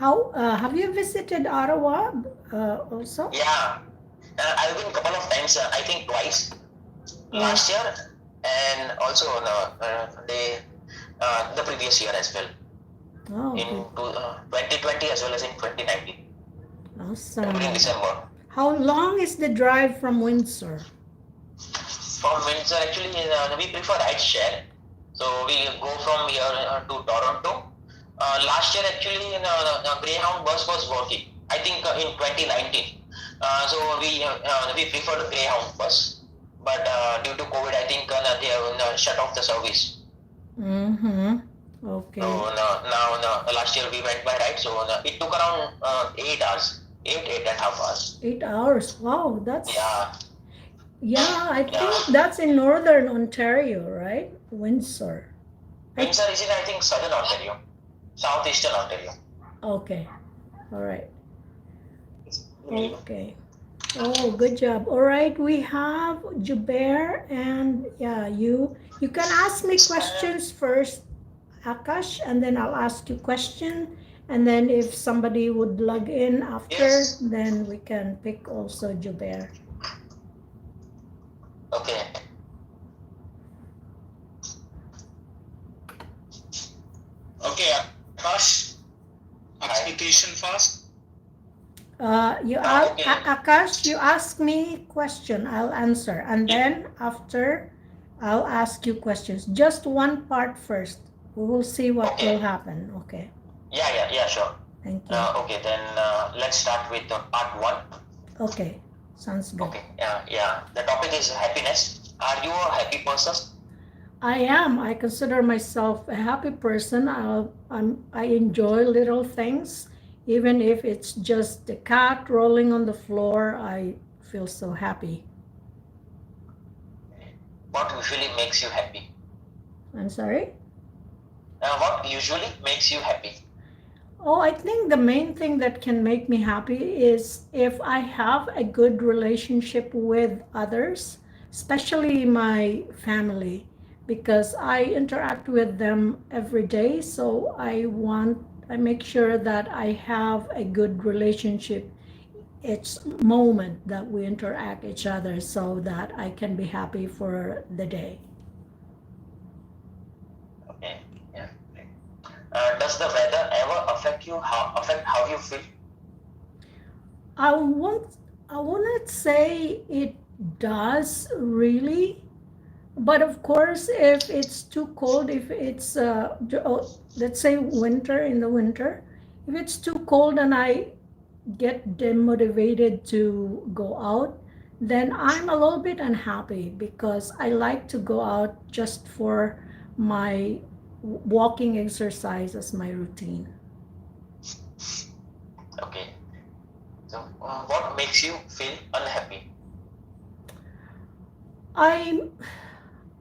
How have you visited Ottawa also? Yeah, I've been a couple of times. I think twice Oh, last year, and also the previous year as well oh, in good. 2020 as well as in 2019 during Awesome. December. How long is the drive from Windsor? From Windsor, actually, we prefer ride share. So we go from here to Toronto. Last year, actually, Greyhound bus was working. I think in 2019. So we preferred Greyhound bus, but due to COVID, I think they have shut off the service. Mm-hmm. So Okay. last year we went by ride. So it took around 8 hours, 8.5 hours. 8 hours. Wow, that's Yeah, yeah. I think yeah. that's in northern Ontario, right? Windsor. I Windsor is in, I think, southern Ontario, southeastern Ontario. okay. All right. Okay. Oh, good job. All right, we have Jubair, and yeah, you can ask me questions first, Akash, and then I'll ask you question, and then if somebody would log in after, Yes. then we can pick also Jubair. Okay. Okay, Akash, ask me Hi. question first. You Okay. Akash, you ask me question, I'll answer, and Yeah, then after, I'll ask you questions. Just one part first. We will see what will Okay. happen. Okay. Yeah, sure. Thank you. Okay, then let's start with part one. Okay, sounds good. Okay. Yeah. The topic is happiness. Are you a happy person? I am. I consider myself a happy person. I enjoy little things, even if it's just the cat rolling on the floor. I feel so happy. What usually makes you happy? I'm sorry. What usually makes you happy? Oh, I think the main thing that can make me happy is if I have a good relationship with others, especially my family, because I interact with them every day. So I make sure that I have a good relationship each moment that we interact each other so that I can be happy for the day. Okay. Yeah. Right. Does the weather ever affect how you feel? I won't I wouldn't say it does really. But of course, if it's too cold, if it's, let's say winter, in the winter, if it's too cold and I get demotivated to go out, then I'm a little bit unhappy because I like to go out just for my walking exercise as my routine. Okay. So, what makes you feel unhappy? I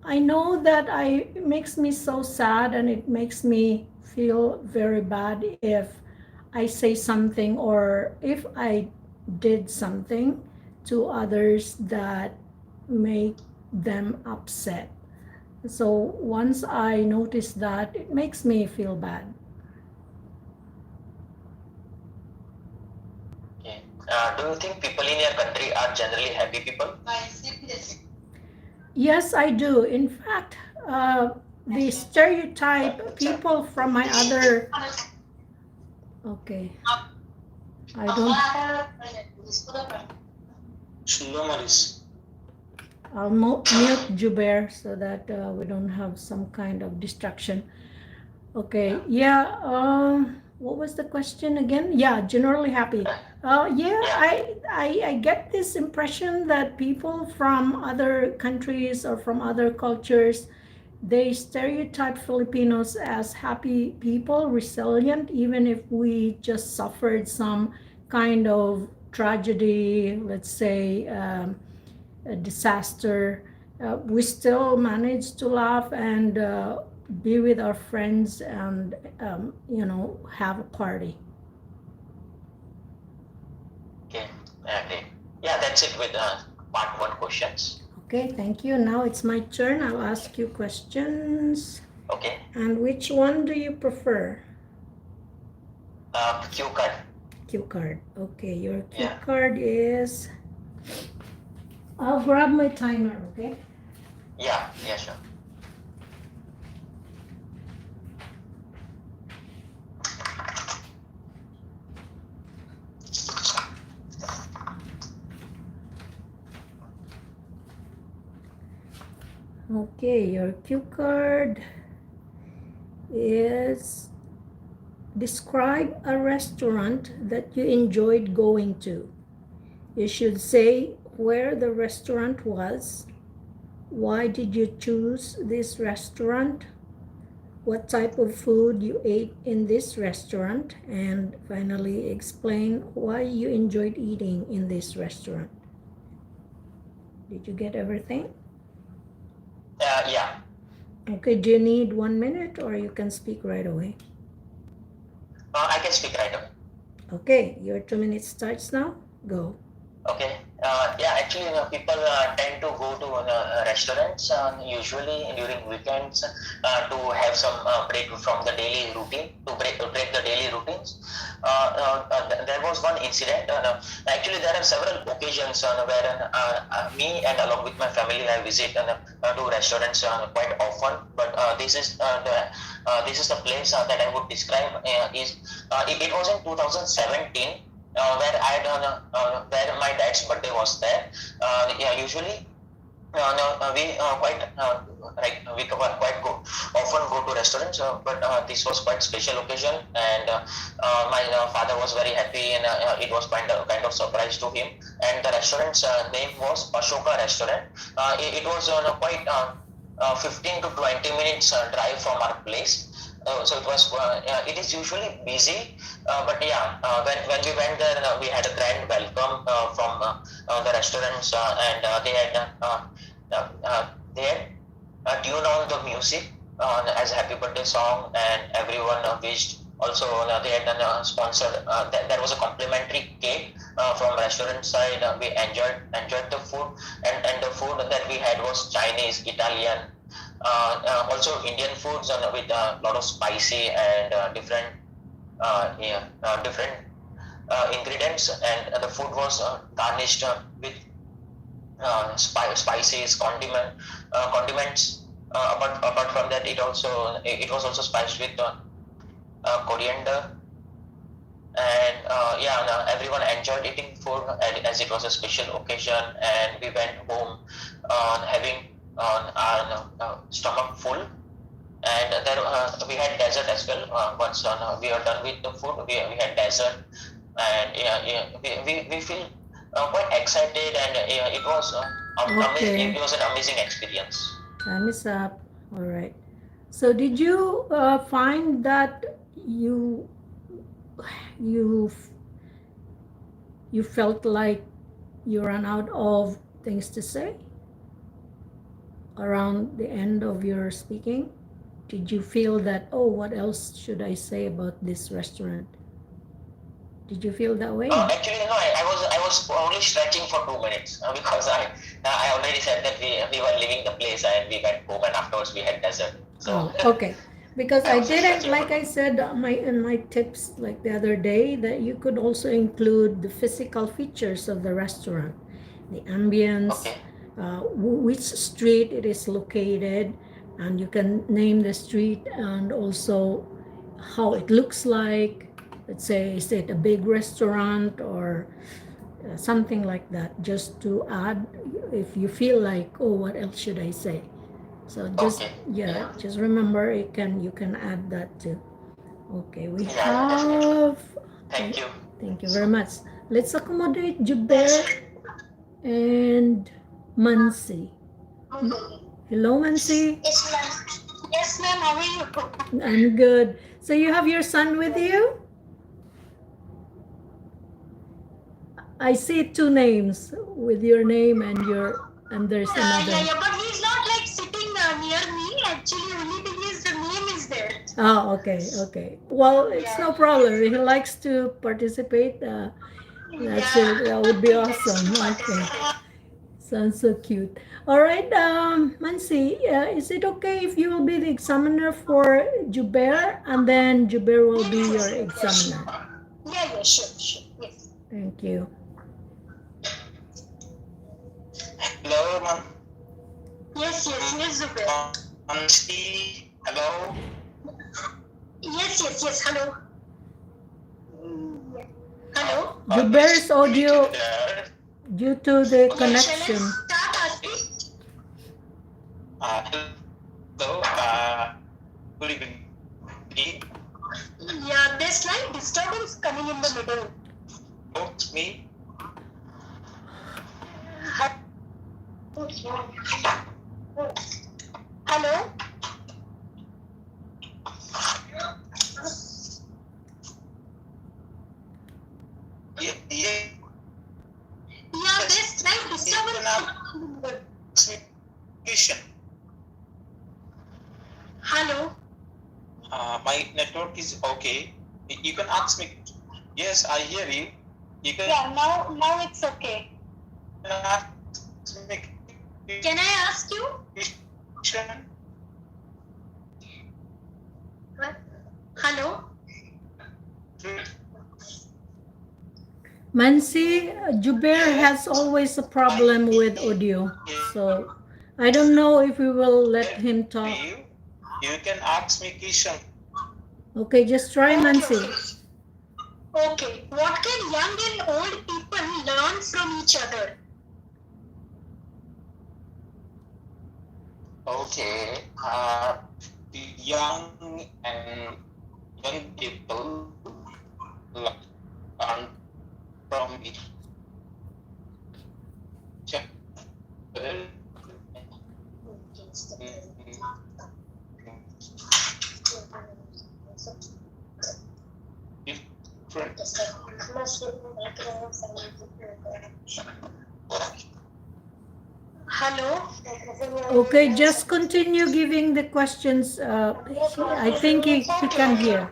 I know that it makes me so sad and it makes me feel very bad if I say something or if I did something to others that make them upset. So once I notice that, it makes me feel bad. Okay. Do you think people in your country are generally happy people? Yes, I do. In fact, the stereotype people from my other, okay, I don't, Sundomaris. I'll mute Jubair so that we don't have some kind of distraction. Okay, yeah. What was the question again? Yeah, generally happy. Yeah, Yeah. I get this impression that people from other countries or from other cultures, they stereotype Filipinos as happy people, resilient, even if we just suffered some kind of tragedy, let's say a disaster, we still manage to laugh and be with our friends and have a party. Okay. Okay. Yeah, that's it with part one questions. Okay, thank you. Now it's my turn. I'll ask you questions. Okay. And which one do you prefer? Q card. Q card. Okay, your Q Yeah. card is. I'll grab my timer, okay? Yeah. Yeah. Sure. Okay, your Q card is describe a restaurant that you enjoyed going to. You should say where the restaurant was, why did you choose this restaurant, what type of food you ate in this restaurant, and finally explain why you enjoyed eating in this restaurant. Did you get everything? Yeah. Okay, do you need 1 minute or you can speak right away? I can speak right away. Okay, your 2 minutes starts now. Go. Okay. Yeah, actually, people tend to go to restaurants usually during weekends to have some break from the daily routine, to break the daily routines. There was one incident. Actually, there are several occasions where me and along with my family I visit to restaurants quite often. But this is the place that I would describe. It was in 2017. Where I done where my dad's birthday was there. Yeah, usually no, we quite go often go to restaurants, but this was quite special occasion, and my father was very happy, and it was kind of surprise to him. And the restaurant's name was Ashoka Restaurant. It was quite 15 to 20 minutes drive from our place. So it is usually busy, but yeah, when we went there, we had a grand welcome from the restaurants, and they had tuned on the music as happy birthday song, and everyone wished. Also, they had sponsored. There was a complimentary cake from restaurant side. We enjoyed the food, and the food that we had was Chinese, Italian, also Indian foods with a lot of spicy and different ingredients, and the food was garnished with spices, condiments. Apart from that, it was also spiced with coriander, and yeah, everyone enjoyed eating food as it was a special occasion, and we went home having our stomach full. And there we had dessert as well. Once we are done with the food, we had dessert, and we feel quite excited, and it was amazing. Okay, It was an amazing experience. time is up. All right. So did you find that you you felt like you ran out of things to say around the end of your speaking? Did you feel that, oh, what else should I say about this restaurant? Did you feel that way? Actually, no. I was only stretching for 2 minutes because I already said that we were leaving the place and we went home, and afterwards we had dessert. So Oh, okay. Because I I was didn't, stretching for like I said, in my tips like the other day, that you could also include the physical features of the restaurant, the ambience, okay. which street it is located, and you can name the street and also how it looks like. Let's say, is it a big restaurant or something like that, just to add if you feel like, oh, what else should I say? So just, Okay. yeah, just remember you can add that too. Okay, we Yeah, definitely. have, Thank you. thank you very much. Let's accommodate Jubaer and Mansi. Hello, Mansi. Yes, ma'am. Yes, ma'am. How are you? I'm good. So you have your son with you? I see two names with your name and there's another. Yeah, but he's not like sitting near me. Actually, only thing is the name is there. Oh, okay. Well, it's no problem. If he likes to participate, that's it. That would be awesome. Okay. Sounds so cute. All right, Mansi, is it okay if you will be the examiner for Jubair and then Jubair will be your examiner? Yeah, sure. Yes. Thank you. Hello, Yes, Zubair. Mansi. Hello. Yes. Hello. Yeah. Hello. Jubaer's audio There. due to the Yeah, shall I connection. start asking? Hello. Good evening. Yeah, there's slight disturbance coming in the middle. Oh, it's me. Hello? Yeah. Yeah, there's slight disturbance. Question. Hello? My network is okay. You can ask me. Yes, I hear you. You can Yeah, now it's okay. ask me. Can I ask you? Question. What? Hello? Mansi, Jubaer has always a problem with audio. So I don't know if we will let him talk. You can ask me question. Okay, just try Mansi. Okay. What can young and old people learn from each other? Okay. Young and young people learn from each other. Different. Hello? Okay, just continue giving the questions. I think he can hear.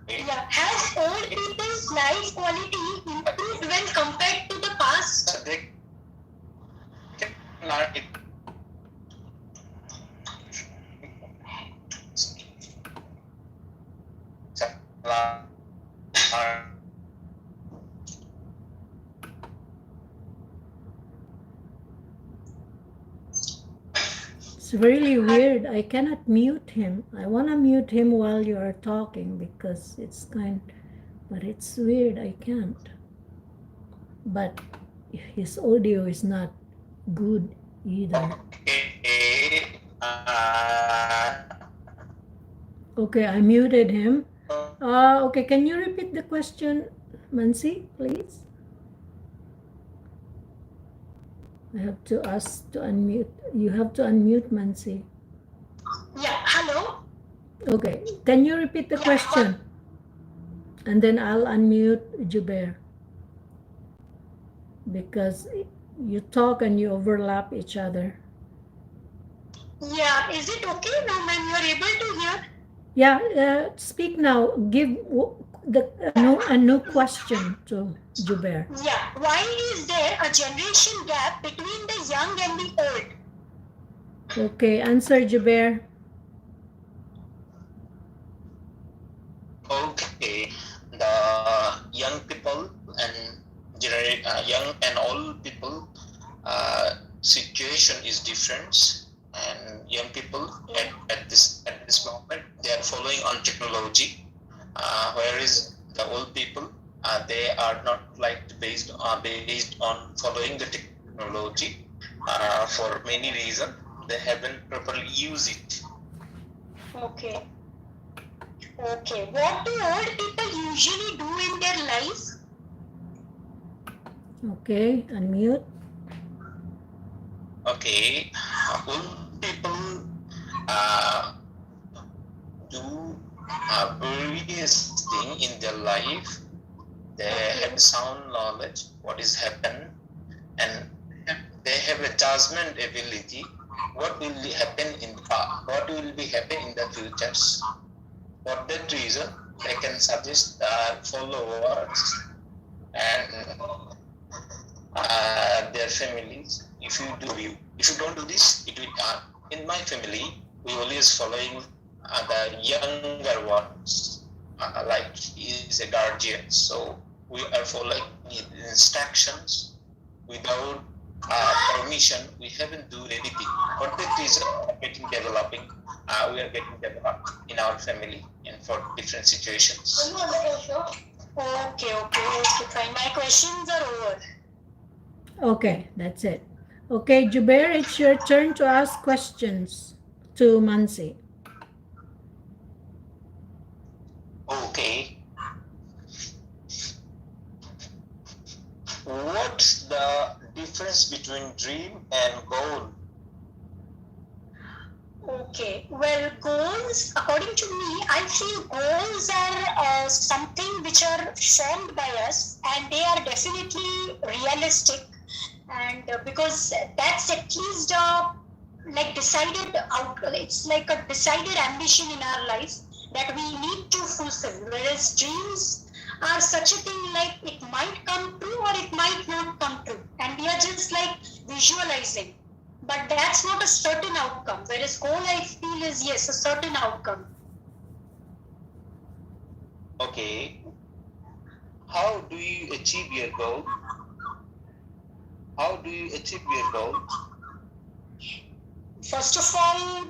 Yeah. Has old people's life quality improved when compared to the past? They can learn it. It's really weird. I cannot mute him. I want to mute him while you are talking because it's but it's weird. I can't. But his audio is not good either. Okay. Okay, I muted him. Okay, can you repeat the question, Mansi, please? I have to ask to unmute. You have to unmute, Mansi. Yeah. Hello? Okay, can you repeat the question? And then I'll unmute Jubair. Because you talk and you overlap each other. Yeah. Is it okay now when you're able to hear? Yeah, speak now. Give a new question to Jubair. Yeah. Why is there a generation gap between the young and the old? Okay, answer Jubair. Okay. The young people and young and old people situation is different, and young people at this moment they are following on technology, whereas the old people they are not like based on following the technology for many reasons. They haven't properly used it. Okay. Okay. What do old people usually do in their life? Okay, unmute. Okay, old people do various thing in their life. They have sound knowledge what is happen, and they have a judgment ability. What will happen what will be happen in the futures? For that reason, they can suggest followers and their families. If you don't do this, it will. In my family, we always following the younger ones. like he is a guardian, so we are following instructions without permission. We haven't do anything. For that reason, we are getting developing. We are getting developed in our family and for different situations. Okay, fine. My questions are over. Okay, that's it. Okay, Jubair, it's your turn to ask questions to Mansi. Okay. What's the difference between dream and goal? Okay, well, goals, according to me, I feel goals are something which are formed by us and they are definitely realistic. And because that's at least like decided out, it's like a decided ambition in our life that we need to fulfill. Whereas dreams are such a thing like it might come true or it might not come true. And we are just like visualizing. But that's not a certain outcome. Whereas goal I feel is yes, a certain outcome. Okay. How do you achieve your goal? How do you achieve your goal? First of all,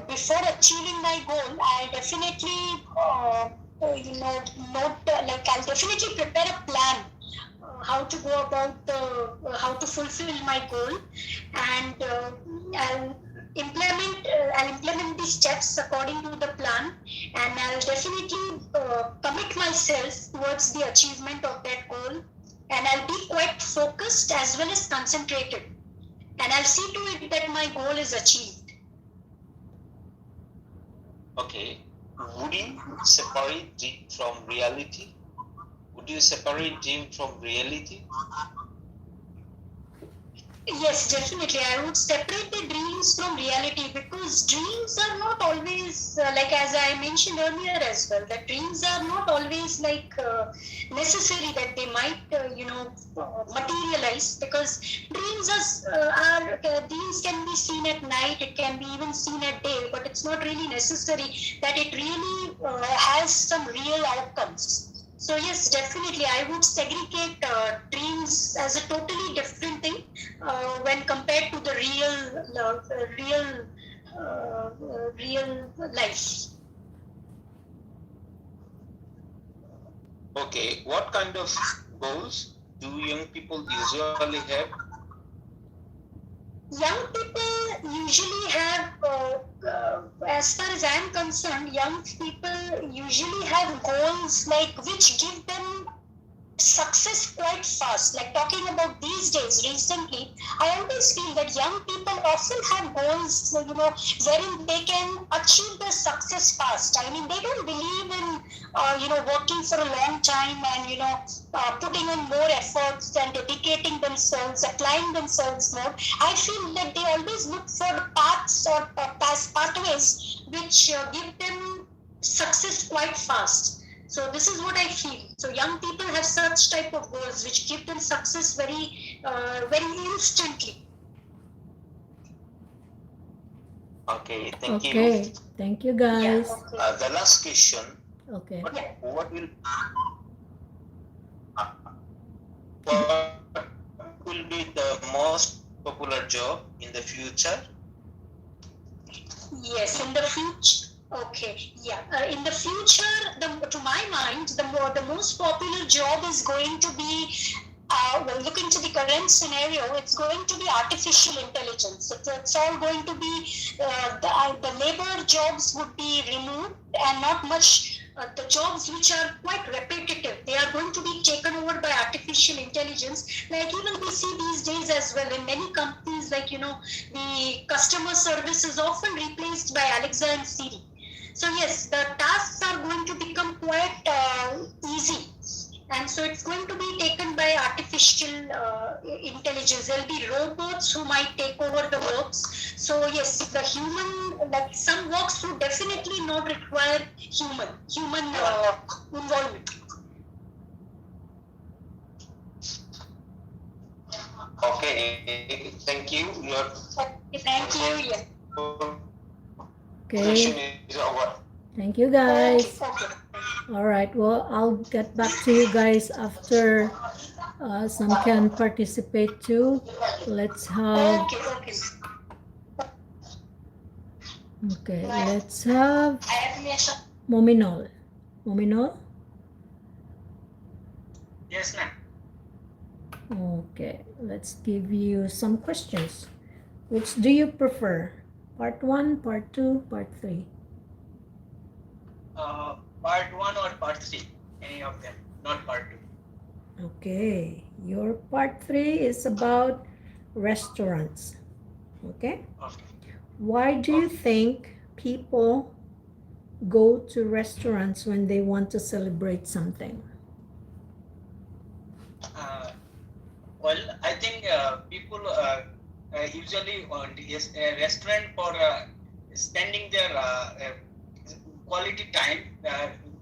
before achieving my goal, I definitely, like I'll definitely prepare a plan how to go about how to fulfill my goal, and I'll I'll implement the steps according to the plan, and I'll definitely commit myself towards the achievement of that goal, and I'll be quite focused as well as concentrated, and I'll see to it that my goal is achieved. Okay. Would you separate dream from reality? Would you separate dream from reality? Yes, definitely. I would separate the dreams from reality because dreams are not always, like as I mentioned earlier as well, that dreams are not always like necessary that they might, materialize because dreams can be seen at night, it can be even seen at day, but it's not really necessary that it really has some real outcomes. So yes, definitely, I would segregate dreams as a totally different thing when compared to the real life. Okay. What kind of goals do young people usually have? Young people usually have, as far as I'm concerned, young people usually have goals like which give them success quite fast. Like talking about these days recently, I always feel that young people often have goals, wherein they can achieve the success fast. I mean, they don't believe in, working for a long time and, putting in more efforts and dedicating themselves, applying themselves more. I feel that they always look for paths or pathways which give them success quite fast. So this is what I feel. So young people have such type of goals which give them success very instantly. Okay. Thank you. Okay, thank you Yeah. guys. Okay. The last question. Okay. What will what will be the most popular job in the future? Yes, in the future. Okay, yeah. In the future, to my mind, the most popular job is going to be. Well, look into the current scenario. It's going to be artificial intelligence. It's all going to be the labor jobs would be removed, and not much the jobs which are quite repetitive. They are going to be taken over by artificial intelligence. Like even we see these days as well in many companies, like the customer service is often replaced by Alexa and Siri. So yes, the tasks are going to become quite easy, and so it's going to be taken by artificial intelligence. There'll be robots who might take over the works. So yes, the human, like some works would definitely not require human involvement. Okay. Thank you. Your Thank you. Yes. Okay, session is over. thank you Okay. guys. Okay. All right. Well, I'll get back to you guys after some can participate too. Let's have, Okay, okay. okay, let's have Mominol. Mominol? Yes, ma'am. Okay, let's give you some questions. Which do you prefer? Part 1, Part 2, Part 3? Part 1 or part 3? Any of them, not part 2. Okay, your Part 3 is about restaurants. Okay? Okay. Why do you think people go to restaurants when they want to celebrate something? Well, I think people usually want a restaurant for spending their quality time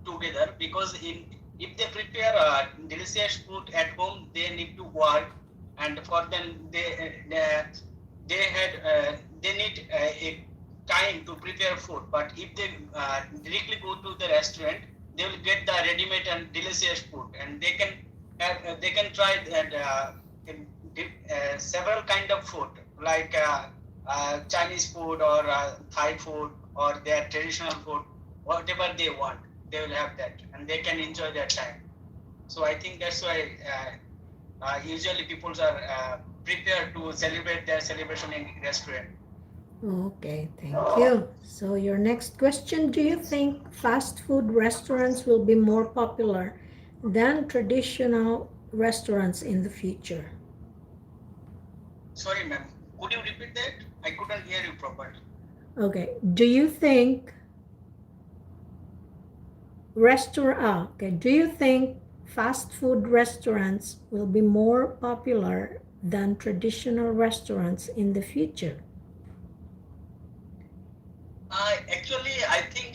together, because if they prepare delicious food at home, they need to work, and for them they need a time to prepare food. But if they directly go to the restaurant, they will get the ready-made and delicious food, and they can try that several kind of food, like Chinese food or Thai food or their traditional food, whatever they want, they will have that, and they can enjoy their time. So I think that's why usually people are prepared to celebrate their celebration in restaurant. Okay, thank you. So your next question, do you think fast food restaurants will be more popular than traditional restaurants in the future? Sorry, ma'am. Could you repeat that? I couldn't hear you properly. Okay, do you think do you think fast food restaurants will be more popular than traditional restaurants in the future? Actually, I think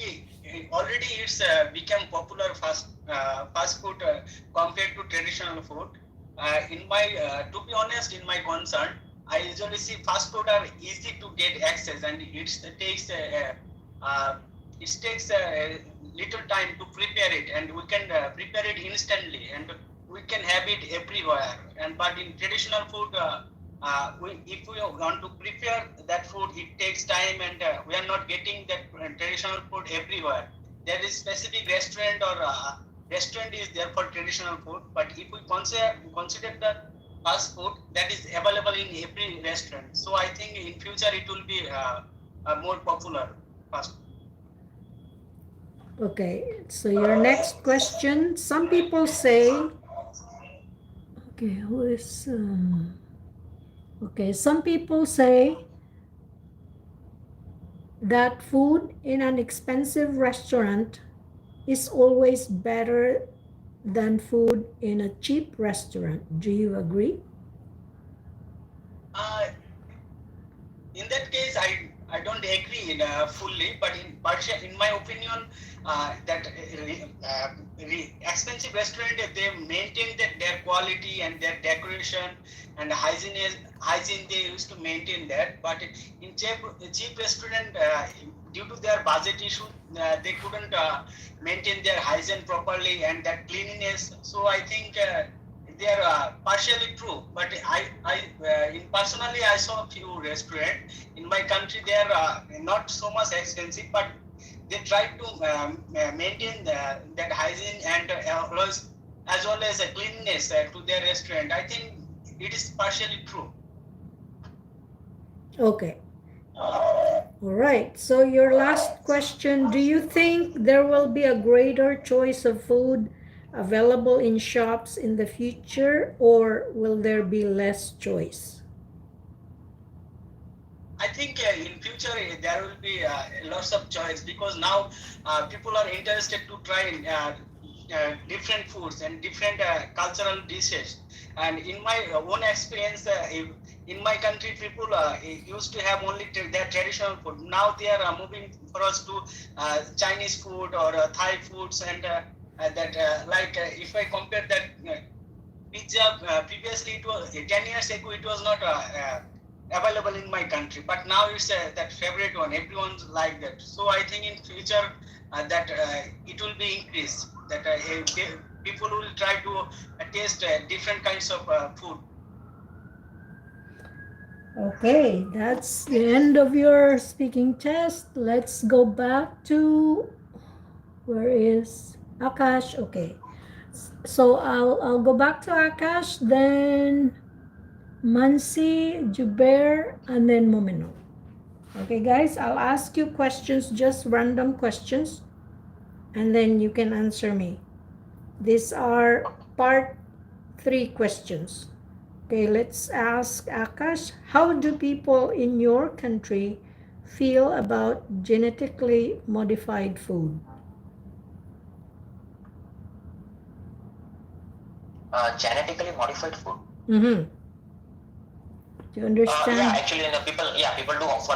already it's become popular fast food compared to traditional food. To be honest, in my concern, I usually see fast food are easy to get access, and it takes a little time to prepare it, and we can prepare it instantly, and we can have it everywhere. And but in traditional food, if we want to prepare that food, it takes time, and we are not getting that traditional food everywhere. There is specific restaurant or restaurant is there for traditional food, but if we consider the fast food, that is available in every restaurant. So I think in future it will be more popular fast food. Okay, so your next question, some people say, okay, who is, okay, some people say that food in an expensive restaurant is always better than food in a cheap restaurant. Do you agree? In that case, I don't agree fully, but in my opinion, that expensive restaurant, they maintain their quality and their decoration and hygiene they used to maintain that. But in cheap restaurant, due to their budget issue, they couldn't maintain their hygiene properly and that cleanliness. So I think they are partially true, but personally I saw a few restaurants in my country. They are not so much expensive, but they try to maintain that hygiene and as well as cleanliness to their restaurant. I think it is partially true. Okay. All right. So your last question, do you think there will be a greater choice of food available in shops in the future, or will there be less choice? I think in future there will be lots of choice, because now people are interested to try different foods and different cultural dishes. And in my own experience, in my country, people used to have only their traditional food. Now they are moving for us to Chinese food or Thai foods, and if I compare that pizza, previously it was 10 years ago, it was not available in my country, but now it's that favorite one. Everyone's like that. So I think in future that it will be increased. that people will try to taste different kinds of food. Okay, that's the end of your speaking test. Let's go back to where is Akash? Okay. So I'll go back to Akash, then Mansi, Jubair, and then Mominul. Okay, guys, I'll ask you questions, just random questions, and then you can answer me. These are part 3 questions. Okay, let's ask Akash. How do people in your country feel about genetically modified food? Genetically modified food. Mm-hmm. Do you understand? Yeah, actually, people do often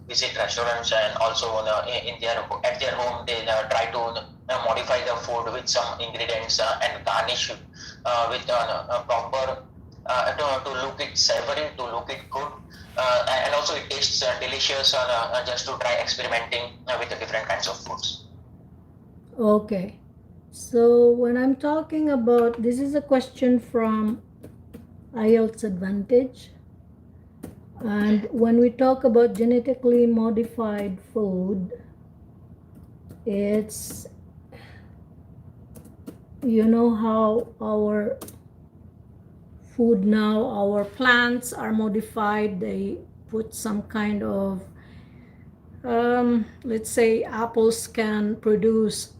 visit restaurants, and also in their at their home they try to modify the food with some ingredients and garnish with proper to look it savory, to look it good, and also it tastes delicious. Just to try experimenting with the different kinds of foods. Okay. So when I'm talking about, this is a question from IELTS Advantage. And when we talk about genetically modified food, it's, you know how our food now, our plants are modified. They put some kind of, let's say apples can produce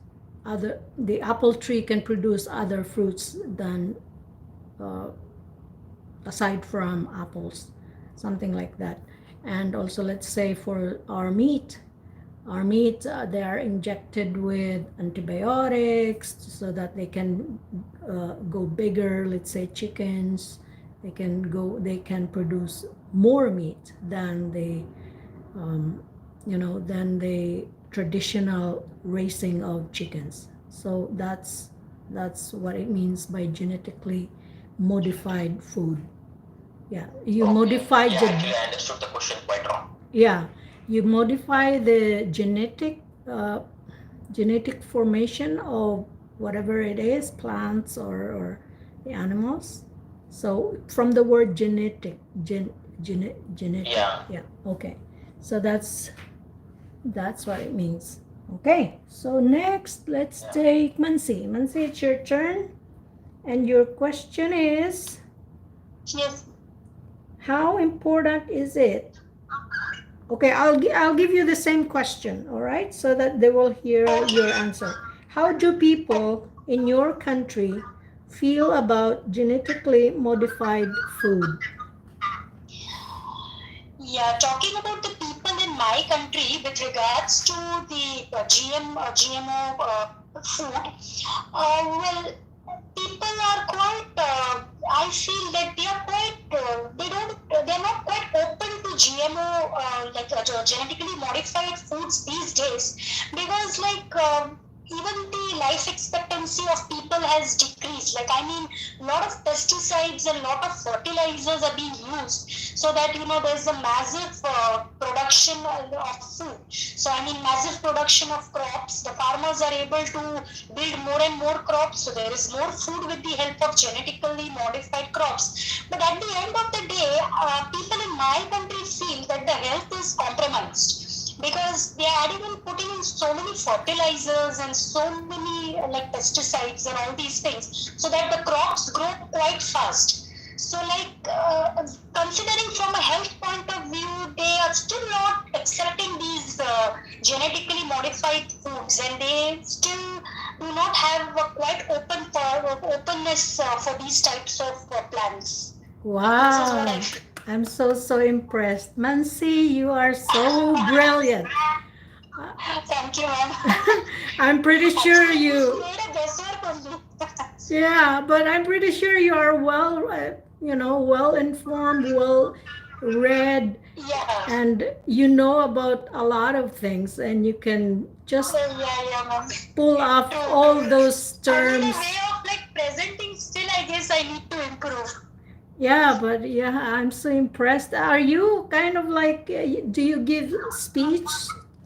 the apple tree can produce other fruits than aside from apples, something like that. And also, let's say for our meat, they are injected with antibiotics so that they can go bigger. Let's say chickens, they can produce more meat than than the traditional raising of chickens. So that's what it means by genetically modified food. Yeah, you modify Yeah, actually, I understood the question quite wrong. Yeah, you modify the genetic formation of whatever it is, plants or the animals. So from the word genetic, genetic. Yeah. Okay. So that's what it means. Okay. So next, let's take Mansi. Mansi, it's your turn, and your question is, Yes. how important is it? Okay, I'll give you the same question, all right, so that they will hear your answer. How do people in your country feel about genetically modified food? Yeah, talking about the people in my country with regards to the GMO food, well, people are quite. I feel that they are quite. They're not quite open to GMO, genetically modified foods these days, because even the life expectancy of people has decreased. I mean, a lot of pesticides and a lot of fertilizers are being used, so that there's a massive production of food. So I mean, massive production of crops. The farmers are able to build more and more crops, so there is more food with the help of genetically modified crops. But at the end of the day, people in my country feel that the health is compromised, because they are even putting in so many fertilizers and so many pesticides and all these things, so that the crops grow quite fast. So considering from a health point of view, they are still not accepting these genetically modified foods, and they still do not have a quite openness for these types of plants. Wow, I'm so impressed. Mansi, you are so brilliant. Thank you, ma'am. I'm pretty sure you. Made a guesswork only. Yeah, but I'm pretty sure you are well, well informed, well read, Yeah. and you know about a lot of things, and you can just Yeah, ma'am. pull off all those I mean, terms. the way of presenting, still I guess I need to improve. Yeah, but yeah, I'm so impressed. Are you kind of do you give speech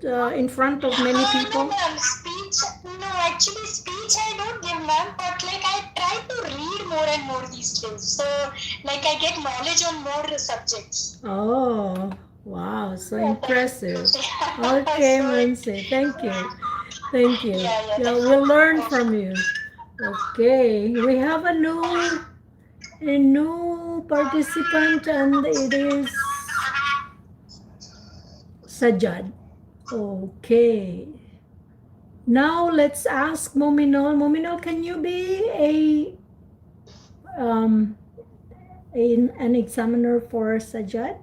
in front of many No, people? ma'am. Speech. No, actually, speech I don't give, ma'am. But like I try to read more and more these days. So like I get knowledge on more subjects. Oh, wow, so Yeah, impressive. yeah. Okay, So Mansi, thank you. Thank you. yeah, Yeah, that's we'll learn from perfect. you. Okay, we have a new participant and it is Sajjad. Okay. Now let's ask Mominul. Mominul, can you be um an examiner for Sajjad?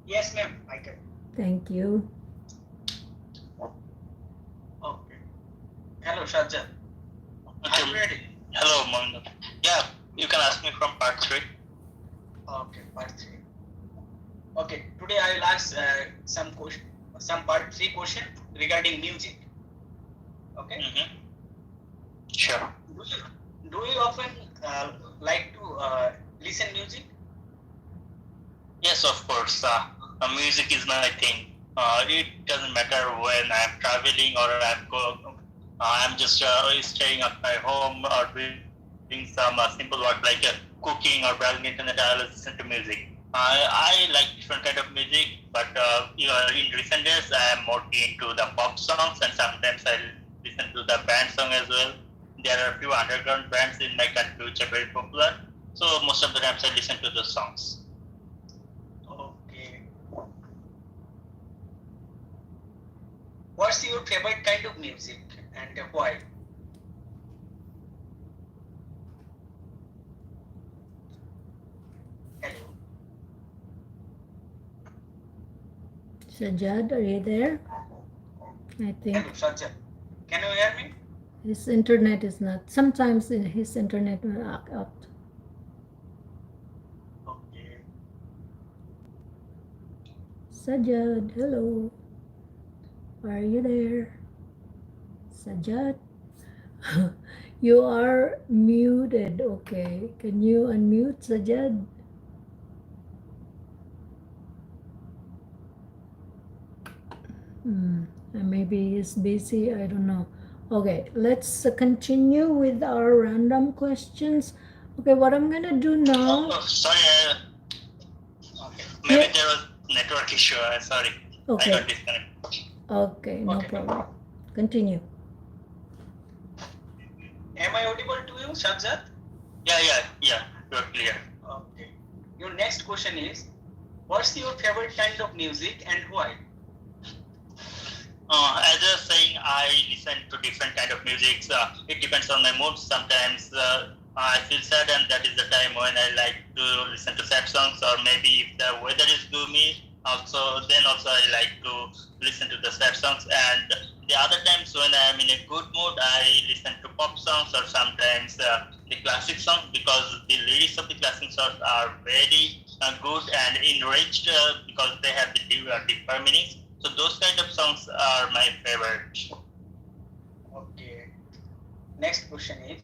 Yes, ma'am. I can. Thank you. Okay. Hello, Sajjad. Are you ready? Hello, Mominul. Yeah, you can ask me from part 3. Okay, part 3. Okay, today I will ask some part 3 question regarding music. Okay. Mm-hmm. Sure. Do you often like to listen music? Yes, of course. Music is my thing. It doesn't matter when I'm traveling or I'm just staying at my home or doing some simple work like cooking or browsing internet. I listen to music. I like different kind of music, but in recent days I am more into the pop songs and sometimes I listen to the band song as well. There are a few underground bands in my country which are very popular. So most of the times I listen to those songs. Okay. What's your favorite kind of music and why? Hello. Sajjad, are you there? I think Hello, Sajjad. Can you hear me? his internet is not. Sometimes his internet will act out. Okay. Sajjad, hello. Are you there? Sajjad? You are muted. Okay. Can you unmute Sajjad? Maybe he's busy. I don't know. Okay, let's continue with our random questions. Okay, what I'm gonna do now. Oh, sorry. Okay. Maybe Yeah. there was network issue. Sorry. I Okay. got disconnected. Okay, no Okay. problem. Continue. Am I audible to you, Sajjad? Yeah. You're clear. Okay. Your next question is, what's your favorite kind of music and why? As I was saying, I listen to different kind of music. It depends on my mood. Sometimes I feel sad, and that is the time when I like to listen to sad songs. Or maybe if the weather is gloomy, also I like to listen to the sad songs. And the other times when I am in a good mood, I listen to pop songs or sometimes the classic songs because the lyrics of the classic songs are very good and enriched because they have the deeper meanings. So those kind of songs are my favorite. Okay. Next question is,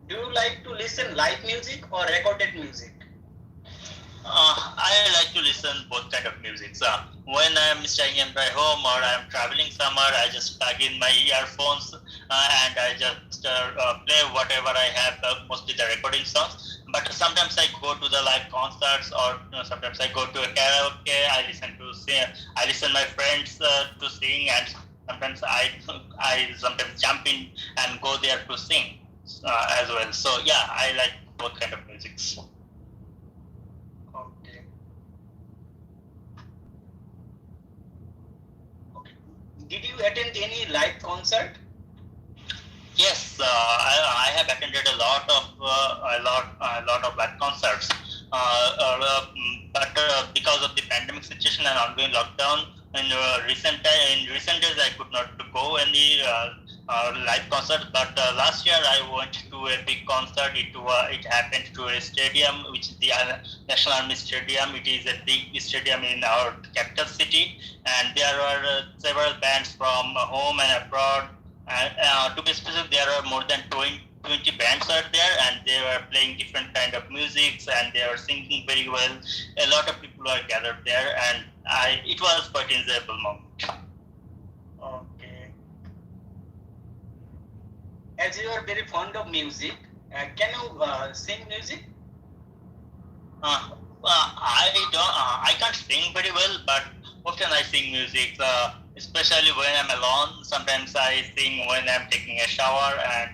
do you like to listen live music or recorded music? I like to listen both kind of music. So when I'm staying in my home or I'm traveling somewhere, I just plug in my earphones and I just play whatever I have, mostly the recording songs. But sometimes I go to the live concerts or sometimes I go to a karaoke. I listen my friends to sing, and sometimes I sometimes jump in and go there to sing as well. So yeah, I like both kind of musics. Okay. Okay. Did you attend any live concert? Yes, I have attended a lot of live concerts, but because of the pandemic situation and ongoing lockdown, in recent days I could not go any live concert. But last year I went to a big concert. It happened to a stadium, which is the National Army Stadium. It is a big stadium in our capital city, and there were several bands from home and abroad. To be specific, there are more than 20 bands are there, and they were playing different kind of musics, and they are singing very well. A lot of people are gathered there, and it was quite enjoyable moment. Okay. As you are very fond of music, can you sing music? I can't sing very well, but often I sing music, especially when I'm alone. Sometimes I sing when I'm taking a shower, and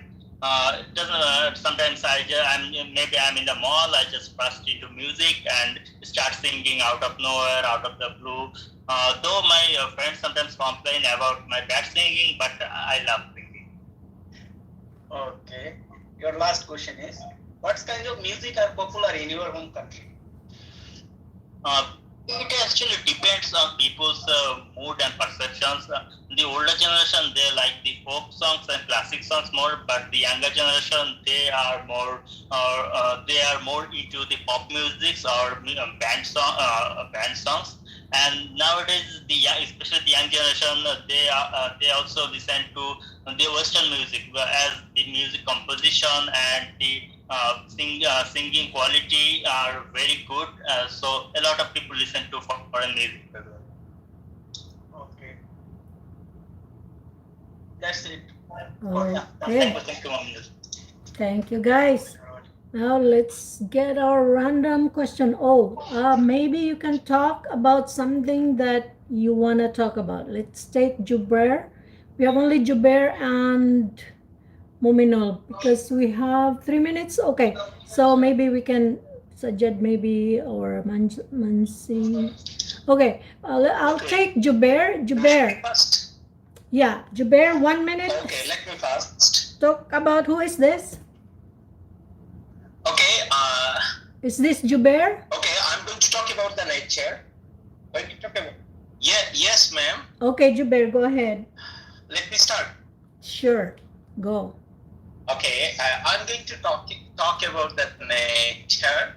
it doesn't. Sometimes maybe I'm in the mall. I just burst into music and start singing out of nowhere, out of the blue. Though my friends sometimes complain about my bad singing, but I love singing. Okay. Your last question is, what kind of music are popular in your home country? It actually depends on people's mood and perceptions. The older generation, they like the folk songs and classic songs more, but the younger generation, they are more into the pop music or band songs. And nowadays, especially the young generation, they also listen to the Western music, as the music composition and the singing quality are very good. So a lot of people listen to foreign music as well. Okay. That's it. Okay. Thank you, Mominul. Thank you, guys. Now let's get our random question. Maybe you can talk about something that you want to talk about. Let's take Jubaer. We have only Jubaer and Mominul because we have 3 minutes. Okay, so maybe we can Sajjad maybe or Mansi. Okay, I'll take Jubaer. Jubaer. First. Yeah, Jubaer, 1 minute. Okay, let me first. Talk about who is this? Okay, Is this Jubaer? okay, I'm going to talk about the nature. Going to talk about. Yeah, yes, ma'am. Okay, Jubaer, go ahead. Let me start. Sure, go. Okay, I'm going to talk about the nature.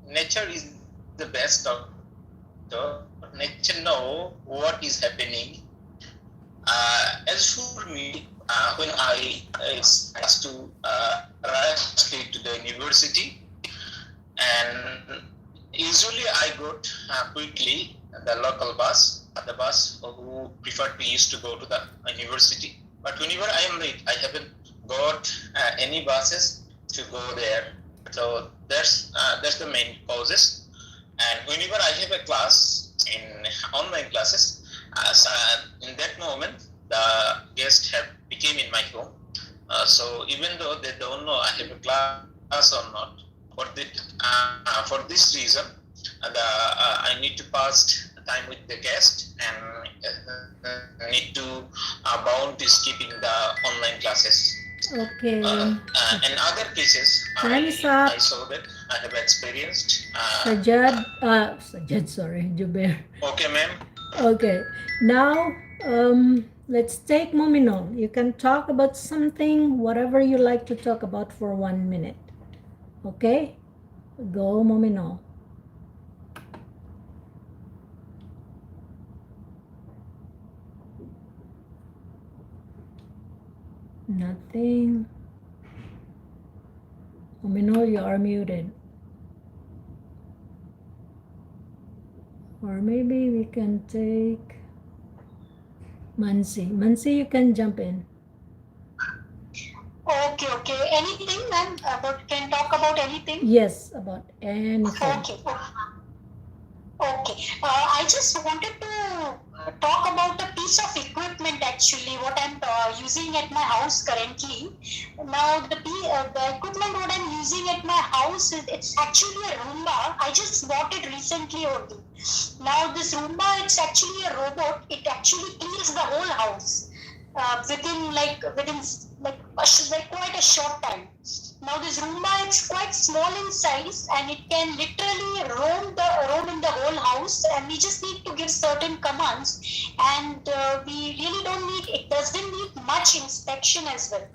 Nature is the best doctor. Nature know what is happening. As for me, when I started to rush to the university, and usually I got quickly the local bus, the bus who preferred to used to go to the university. But whenever I am late, I haven't got any buses to go there. So that's the main causes. And whenever I have a class in online classes, in that moment the guests have became in my home. So even though they don't know I have a class or not, for this reason, I need to pass time with the guest and need to bound to skipping the online classes. Okay. In other cases, Time is up. I saw that I have experienced. Sajjad, sorry, Jubaer. Okay, ma'am. Okay, now let's take Mominul. You can talk about something, whatever you like to talk about for 1 minute. Okay, go Mominul. Nothing. Mominul, you are muted. Or maybe we can take Mansi. Mansi, you can jump in. Okay. Anything, ma'am? Can talk about anything? Yes, about anything. Okay. I just wanted to talk about a piece of equipment actually, what I'm using at my house currently. Now, the equipment what I'm using at my house, it's actually a Roomba. I just bought it recently only. Now, this Roomba, it's actually a robot. It actually cleans the whole house within quite a short time. Now this Roomba, it's quite small in size and it can literally roam in the whole house, and we just need to give certain commands, and we really it doesn't need much inspection as well,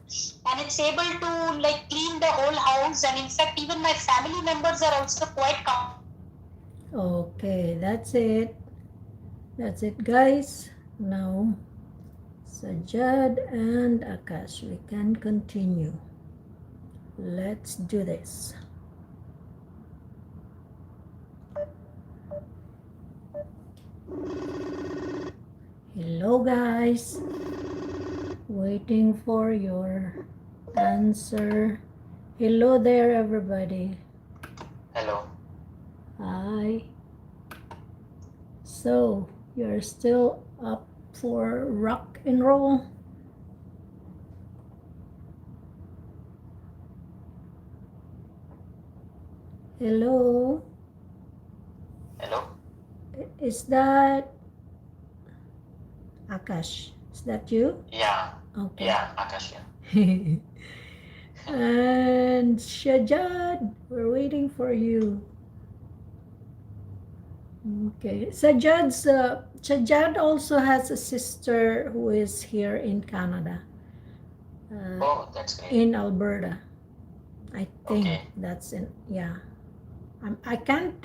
and it's able to clean the whole house, and in fact even my family members are also quite Okay, that's it. That's it, guys. Now, Sajjad and Akash, we can continue. Let's do this. Hello, guys. Waiting for your answer. Hello there, everybody. Hello. Hi. So, you're still up for rock and roll? Hello? Hello. Is that Akash? Is that you? Yeah. Okay. Yeah. Akash. Yeah. And Sajjad, we're waiting for you. Okay. Sajjad also has a sister who is here in Canada. Oh, that's great. In Alberta. I think Okay. that's in, yeah. I can't,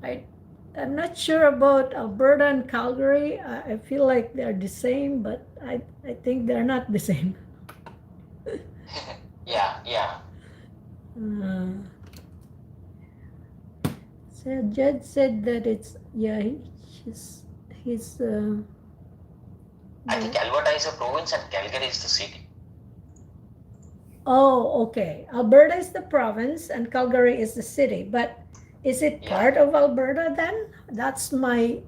I'm not sure about Alberta and Calgary. I feel like they're the same, but I think they're not the same. Yeah. Yeah. So Judge said that it's, yeah, he's I think Alberta is a province and Calgary is the city. oh, okay. Alberta is the province and Calgary is the city, but is it Yeah. part of Alberta then? That's my,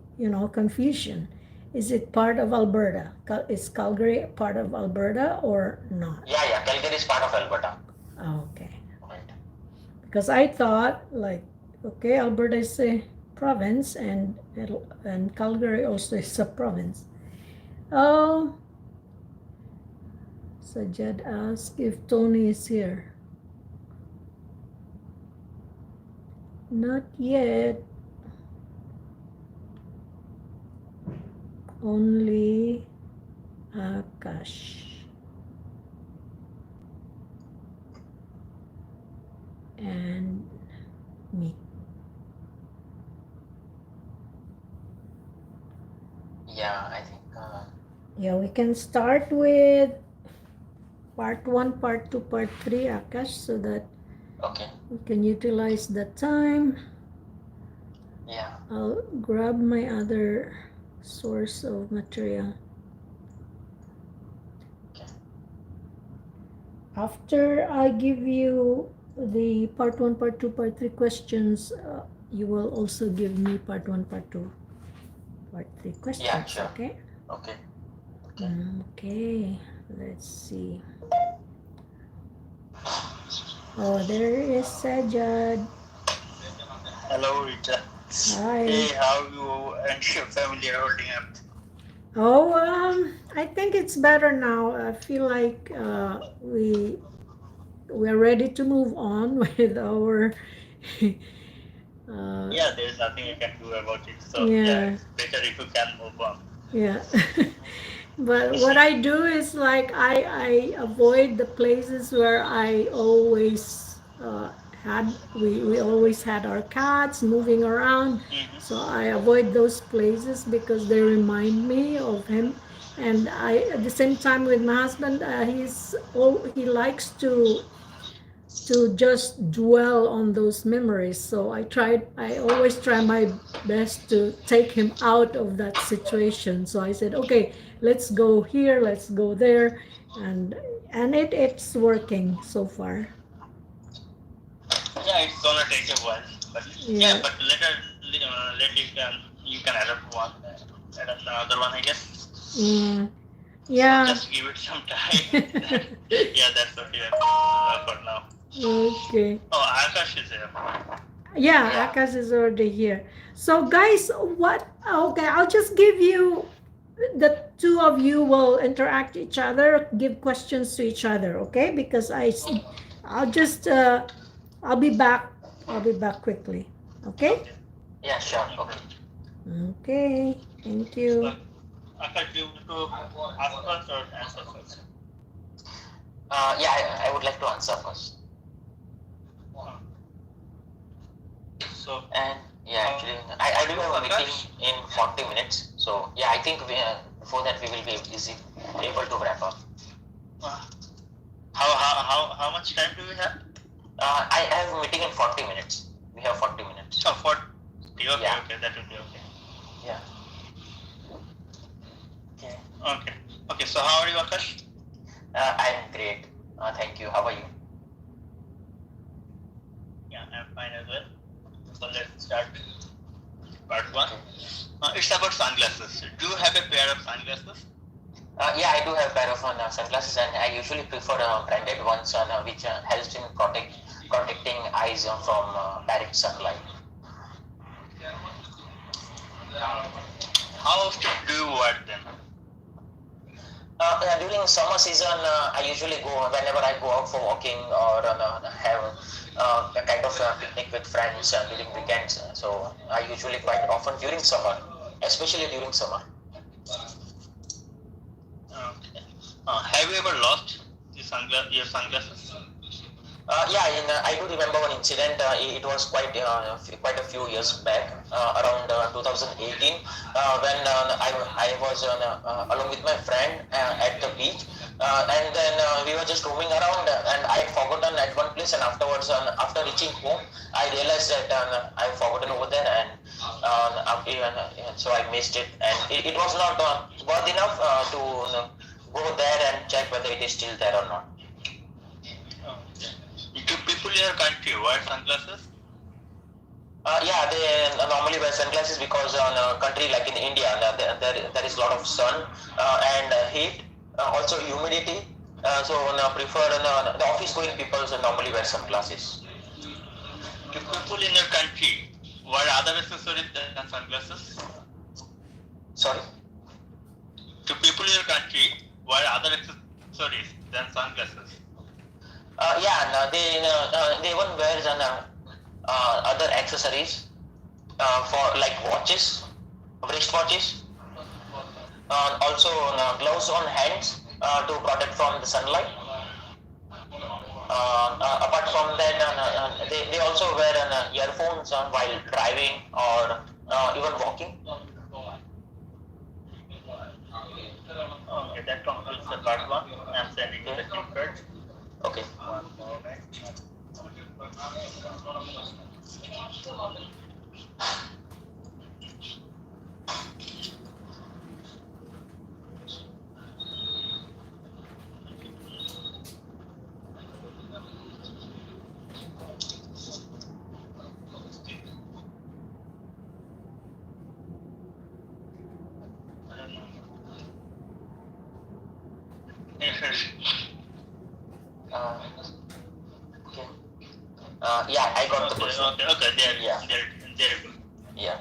confusion. Is it part of Alberta? Is Calgary part of Alberta or not? Yeah. Yeah. Calgary is part of Alberta. Okay. Right. Because I thought like, okay, Alberta is a province and Calgary also is a province. Oh, Sajjad asked if Tony is here. Not yet. Only Akash. And me. Yeah. I think. Yeah, we can start with part 1, part 2, part 3, Akash, so that Okay. we can utilize the time. Yeah. I'll grab my other source of material. Okay. After I give you the part 1, part 2, part 3 questions, you will also give me part 1, part 2, part 3 questions. Yeah. Sure. Okay? Okay. Okay. Okay, let's see. Oh, there is Sajjad. Hello, Rita. Hi. Hey, how you and your family are holding up? Oh, I think it's better now. I feel like we're ready to move on with our. Yeah, there's nothing you can do about it. So Yeah. it's better if you can move on. Yeah. But what I do is like I avoid the places where I always we always had our cats moving around. So I avoid those places because they remind me of him. And I at the same time with my husband, he likes to just dwell on those memories. So I always try my best to take him out of that situation. So I said, okay, let's go here, let's go there, and it's working so far. Yeah, it's gonna take a while, but Yeah. but later you can adapt one, adapt another one, I guess. Yeah. So just give it some time. Yeah, that's okay for now. Okay. Oh, Akash is here. Yeah, Yeah. Akash is already here. So guys, okay, I'll just give you, the two of you will interact each other, give questions to each other, okay? Because I'll just, I'll be back quickly, okay? Yeah. Sure. Okay. Okay, thank you. Akash, do you want to ask first or answer first? Yeah. I would like to answer first. So, And yeah, actually, I do have a meeting in 40 minutes. So yeah, I think before that we will be able to wrap up. how much time do we have? I have a meeting in 40 minutes. We have 40 minutes. Oh, 40. Okay, Yeah. okay, that will be okay. Yeah. Okay. Okay. So how are you, Akash? I'm great. Thank you. How are you? Yeah, I'm fine as well. So let's start part one. Okay. It's about sunglasses. Do you have a pair of sunglasses? Yeah, I do have a pair of sunglasses, and I usually prefer branded ones, which helps in protecting eyes from direct sunlight. How often do you wear them? Yeah, during summer season, I usually go whenever I go out for walking or have a kind of picnic with friends during weekends. So I usually quite often during summer, especially during summer. Okay. Have you ever lost your sunglasses? Yeah, I do remember one incident. It was quite a few years back, around 2018, when I was along with my friend at the beach, and then we were just roaming around, and I had forgotten at one place, and afterwards, after reaching home, I realized that I had forgotten over there, and so I missed it, and it was not worth enough to go there and check whether it is still there or not. Okay. Do people in your country wear sunglasses? Yeah, they normally wear sunglasses because in a country like in India, there is a lot of sun and heat, also humidity. So prefer the office-going people normally wear sunglasses. Do people in your country wear other accessories than sunglasses? Sorry. Do people in your country wear other accessories than sunglasses? Yeah, no, they even wear other accessories for like watches, wristwatches, also gloves on hands to protect from the sunlight. Apart from that, they also wear earphones while driving or even walking. Okay, that concludes the part one. I'm sending you the link card. Okay. One moment. Okay. Yeah, I got the question. Okay. Yeah. They're good. Yeah.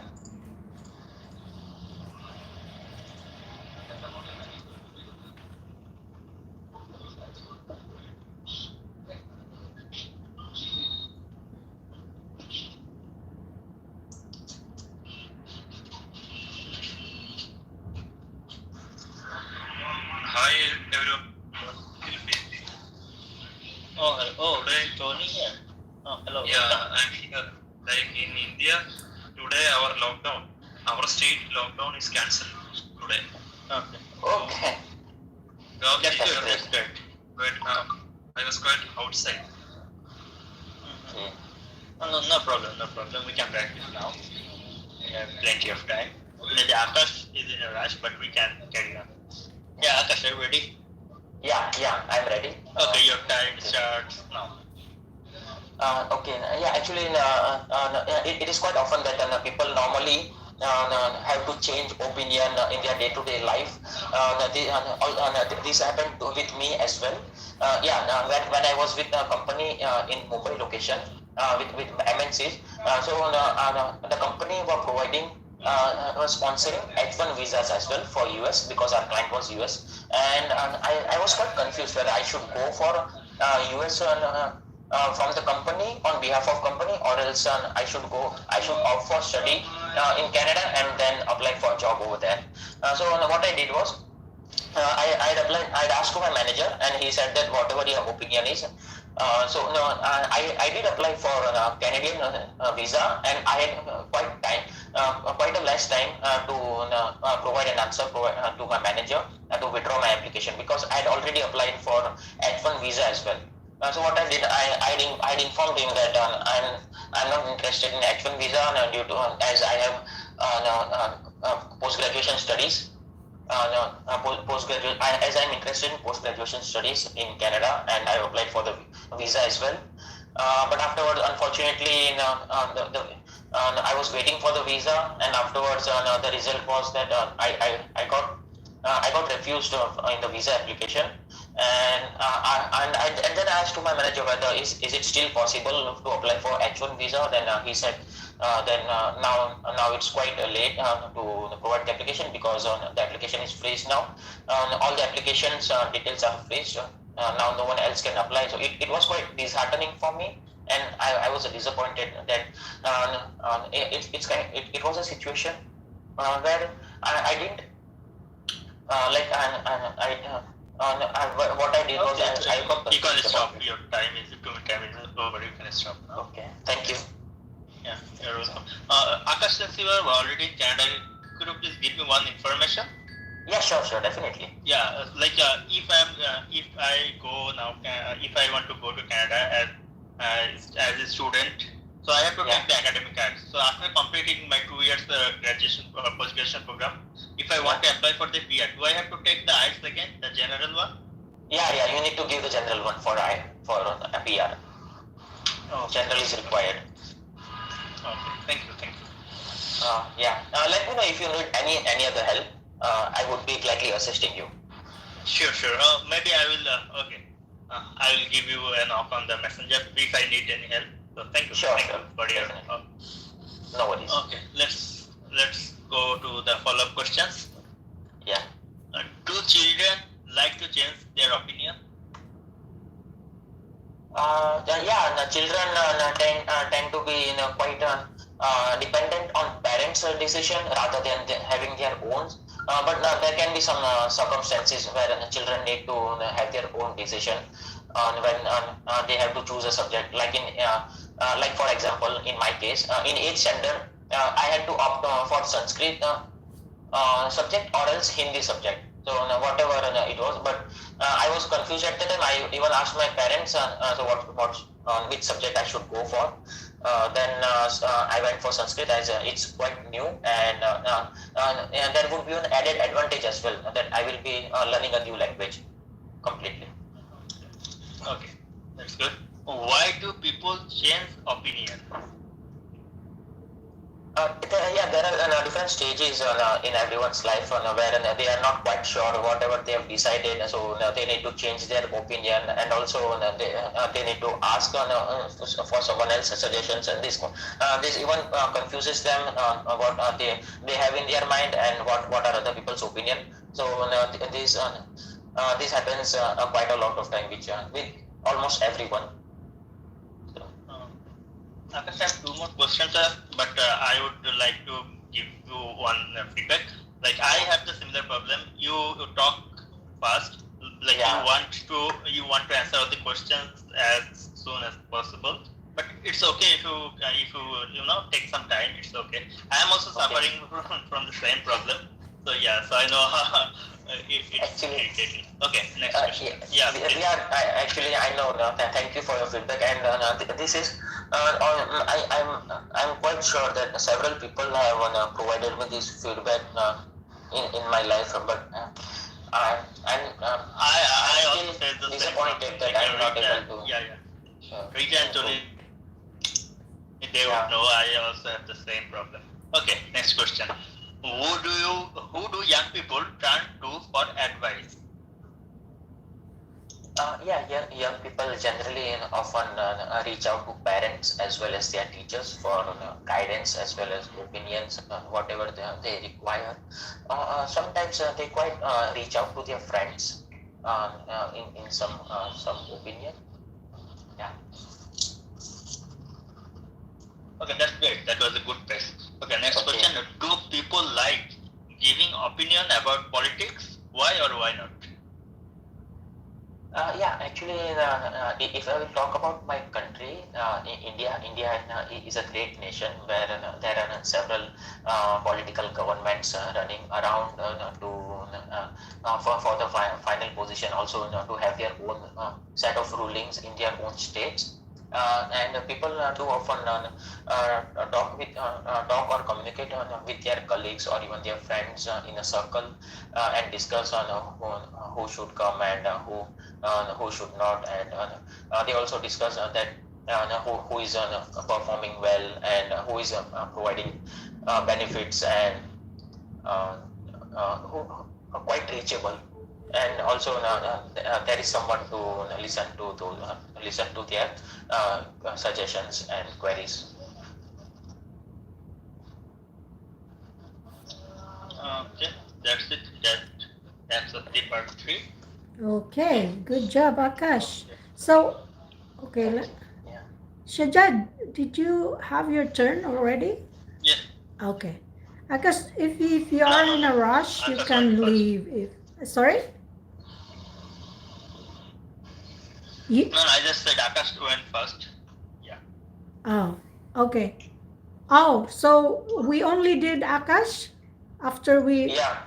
Hi everyone. Oh, Tony here. Oh, hello. Yeah, I'm here. Like in India, today our state lockdown is cancelled today. Okay. Okay. Okay, That's good. but I was quite outside. Okay. No problem. We can practice now. We have plenty of time. The Akash is in a rush, but we can carry on. Yeah, Akash, are you ready? Yeah, I'm ready. Okay, your time starts now. Okay. Yeah, actually, it is quite often that people normally have to change opinion in their day-to-day life. This happened with me as well. Yeah, when I was with a company in Mumbai location with MNCs, so the company were providing was sponsoring H1 visas as well for US because our client was US, and I was quite confused whether I should go for US from the company on behalf of company, or else I should opt for study in Canada and then apply for a job over there. So what I did was I'd asked to my manager, and he said that whatever your opinion is. So no, I did apply for a Canadian visa, and I had quite a less time to provide an answer to my manager to withdraw my application because I had already applied for H1 visa as well. So what I did, I'd informed him that I'm not interested in H1 visa due to as I have post-graduation studies. Postgraduate, as I'm interested in post-graduation studies in Canada, and I applied for the visa as well. But afterwards, unfortunately, I was waiting for the visa, and afterwards, the result was that I got refused in the visa application, and then I asked to my manager whether is it still possible to apply for H1 visa. Then he said now it's quite late to provide the application because the application is freezed now. All the applications details are freezed. Now no one else can apply. So it was quite disheartening for me, and I was disappointed that it was a situation where I didn't what I did was I got You can confused stop. about it. Your time is over. You can stop now. Okay, thank you. Yeah, you're welcome. Akash, since you are already in Canada, could you please give me one information? Yeah, sure, definitely. Yeah, if I go now, if I want to go to Canada as a student, so I have to take the academic arts. So after completing my 2 years graduation or post-graduation program, if I want to apply for the PR, do I have to take the IELTS again, the general one? Yeah, you need to give the general one for a PR. Oh, General is required. okay. Thank you. Let me know if you need any other help. I would be gladly assisting you. Sure. Maybe I will. Okay. I will give you an off on the messenger if I need any help. So thank you. Sure. You for your. No worries. Okay. Let's go to the follow-up questions. Yeah. Do children like to change their opinion? The children tend to be quite dependent on parents' decision rather than having their own. But there can be some circumstances where children need to have their own decision when they have to choose a subject. Like for example, in my case, in 8th standard, I had to opt for Sanskrit subject or else Hindi subject. So whatever it was, but I was confused at the time. I even asked my parents so which subject I should go for. Then I went for Sanskrit as it's quite new, and there would be an added advantage as well that I will be learning a new language completely. Okay, that's good. Why do people change opinion? There are different stages in everyone's life where they are not quite sure whatever they have decided, so they need to change their opinion, and also they need to ask for someone else's suggestions, and this even confuses them what they have in their mind and what are other people's opinion. So this happens quite a lot of time with almost everyone. Akash, I have 2 more questions, but I would like to give you one feedback. Like I have the similar problem. You talk fast. Like you want to answer all the questions as soon as possible. But it's okay if you take some time. It's okay. I am also suffering from the same problem. So I know it's irritating. Okay, next question. Actually, I know. Thank you for your feedback, and this is. I'm quite sure that several people have provided me this feedback in my life, but I also said the disappointed that I'm not able to. Rita and Tony, they would know. I also have the same problem. Okay, next question. Who do young people turn to for advice? Young people generally often reach out to parents as well as their teachers for guidance as well as opinions, whatever they require. Sometimes they quite reach out to their friends in some opinion. Yeah. Okay, that's great. That was a good test. Okay, next question. Do people like giving opinion about politics? Why or why not? Actually, if I will talk about my country, India is a great nation where there are several political governments running around for the final position, also to have their own set of rulings in their own states. And people do often talk or communicate with their colleagues or even their friends in a circle and discuss on who should come and who should not, and they also discuss that who is performing well and who is providing benefits and uh, who are quite reachable, and also there is someone to listen to their suggestions and queries. Okay, that's it. That's the part three. Okay, good job, Akash. So, okay, Yeah. Sajjad, did you have your turn already? Yes. Okay. Akash, if you No, are no, in no. a rush, you Akash went can first. leave. If sorry, you. No, no, I just said Akash went first. Yeah. Oh, okay. Oh, so we only did Akash after Yeah.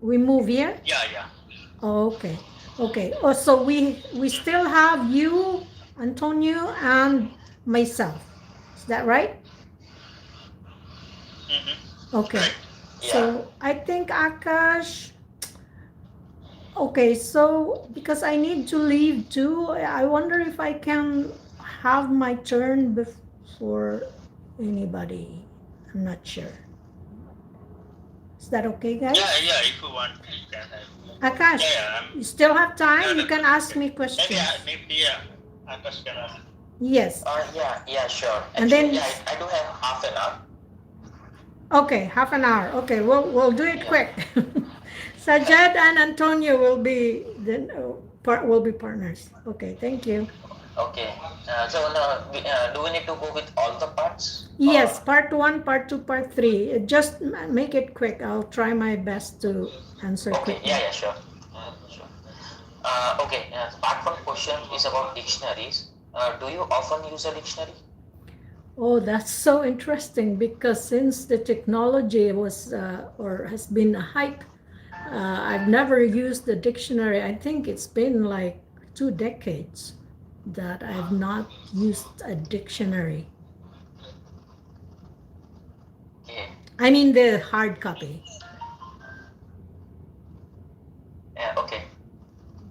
we move here. Yeah, yeah. Oh, okay, okay. Oh, so we still have you, Antonio, and myself. Is that right? Okay. Right. Yeah. So I think Akash. Okay, so because I need to leave too, I wonder if I can have my turn before anybody. I'm not sure. Is that okay, guys? Yeah, yeah. If you want, you can have. Akash, Yeah, you still have time? Yeah, You can ask me maybe, questions. maybe, yeah. Akash can ask. Yes. Yeah, sure. And Actually, then, yeah, I do have half an hour. okay, half an hour. Okay, we'll do it Yeah. quick. Sajjad and Antonio will be partners. Okay, thank you. Okay. So do we need to go with all the parts? Yes, Or- part 1, part 2, part 3. Just make it quick. I'll try my best to answer Okay. quickly. Yeah, sure. Sure. Okay. Part one question is about dictionaries. Do you often use a dictionary? Oh, that's so interesting because since the technology was or has been a hype, I've never used the dictionary. I think it's been like 2 decades that I've not used a dictionary. Okay. I mean the hard copy. Okay.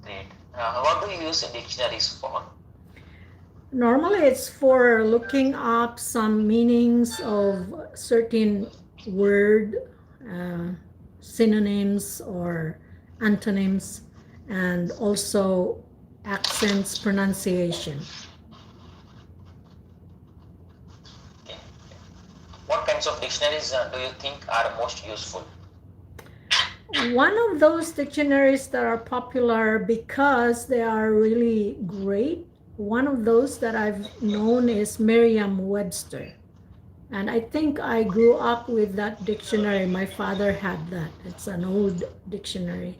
Great. What do you use dictionaries for? Normally it's for looking up some meanings of certain word, synonyms or antonyms, and also accents, pronunciation. Okay. What kinds of dictionaries do you think are most useful? One of those dictionaries that are popular because they are really great, one of those that I've known is Merriam-Webster. And I think I grew up with that dictionary. My father had that. It's an old dictionary.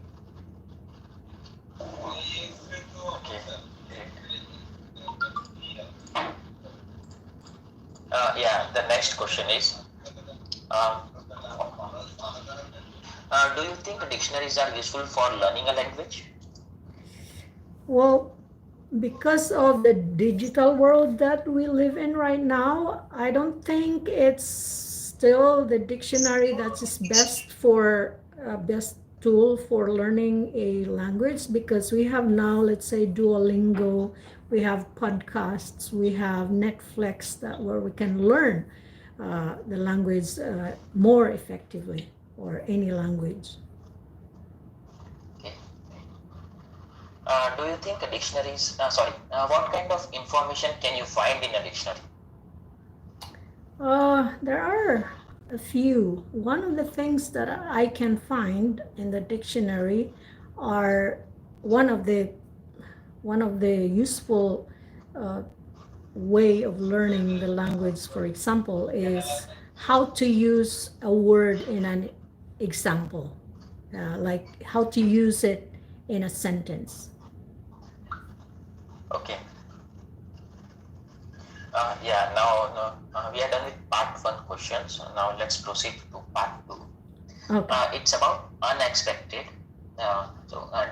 Okay. Great. Yeah, the next question is, uh, do you think dictionaries are useful for learning a language? Well, because of the digital world that we live in right now, I don't think it's still the dictionary that is best for best tool for learning a language, because we have now, let's say, Duolingo, we have podcasts, we have Netflix, that where we can learn the language more effectively, or any language. Okay. Do you think dictionaries, what kind of information can you find in a dictionary? There are a few. One of the things that I can find in the dictionary are one of the useful way of learning the language, for example, is how to use a word in an example, like how to use it in a sentence. Okay. Yeah, now we are done with part one questions. Now let's proceed to part two. Okay. It's about unexpected.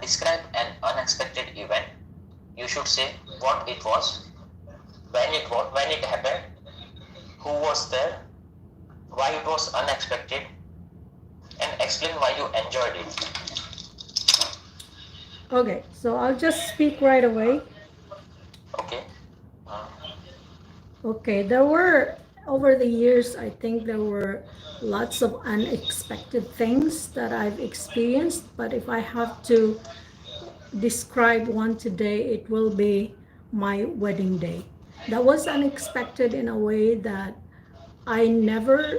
Describe an unexpected event. You should say what it was. when it happened, who was there, why it was unexpected, and explain why you enjoyed it. Okay, so I'll just speak right away. Okay. Uh, Okay, there were, over the years, I think there were lots of unexpected things that I've experienced, but if I have to describe one today, it will be my wedding day. That was unexpected in a way that I never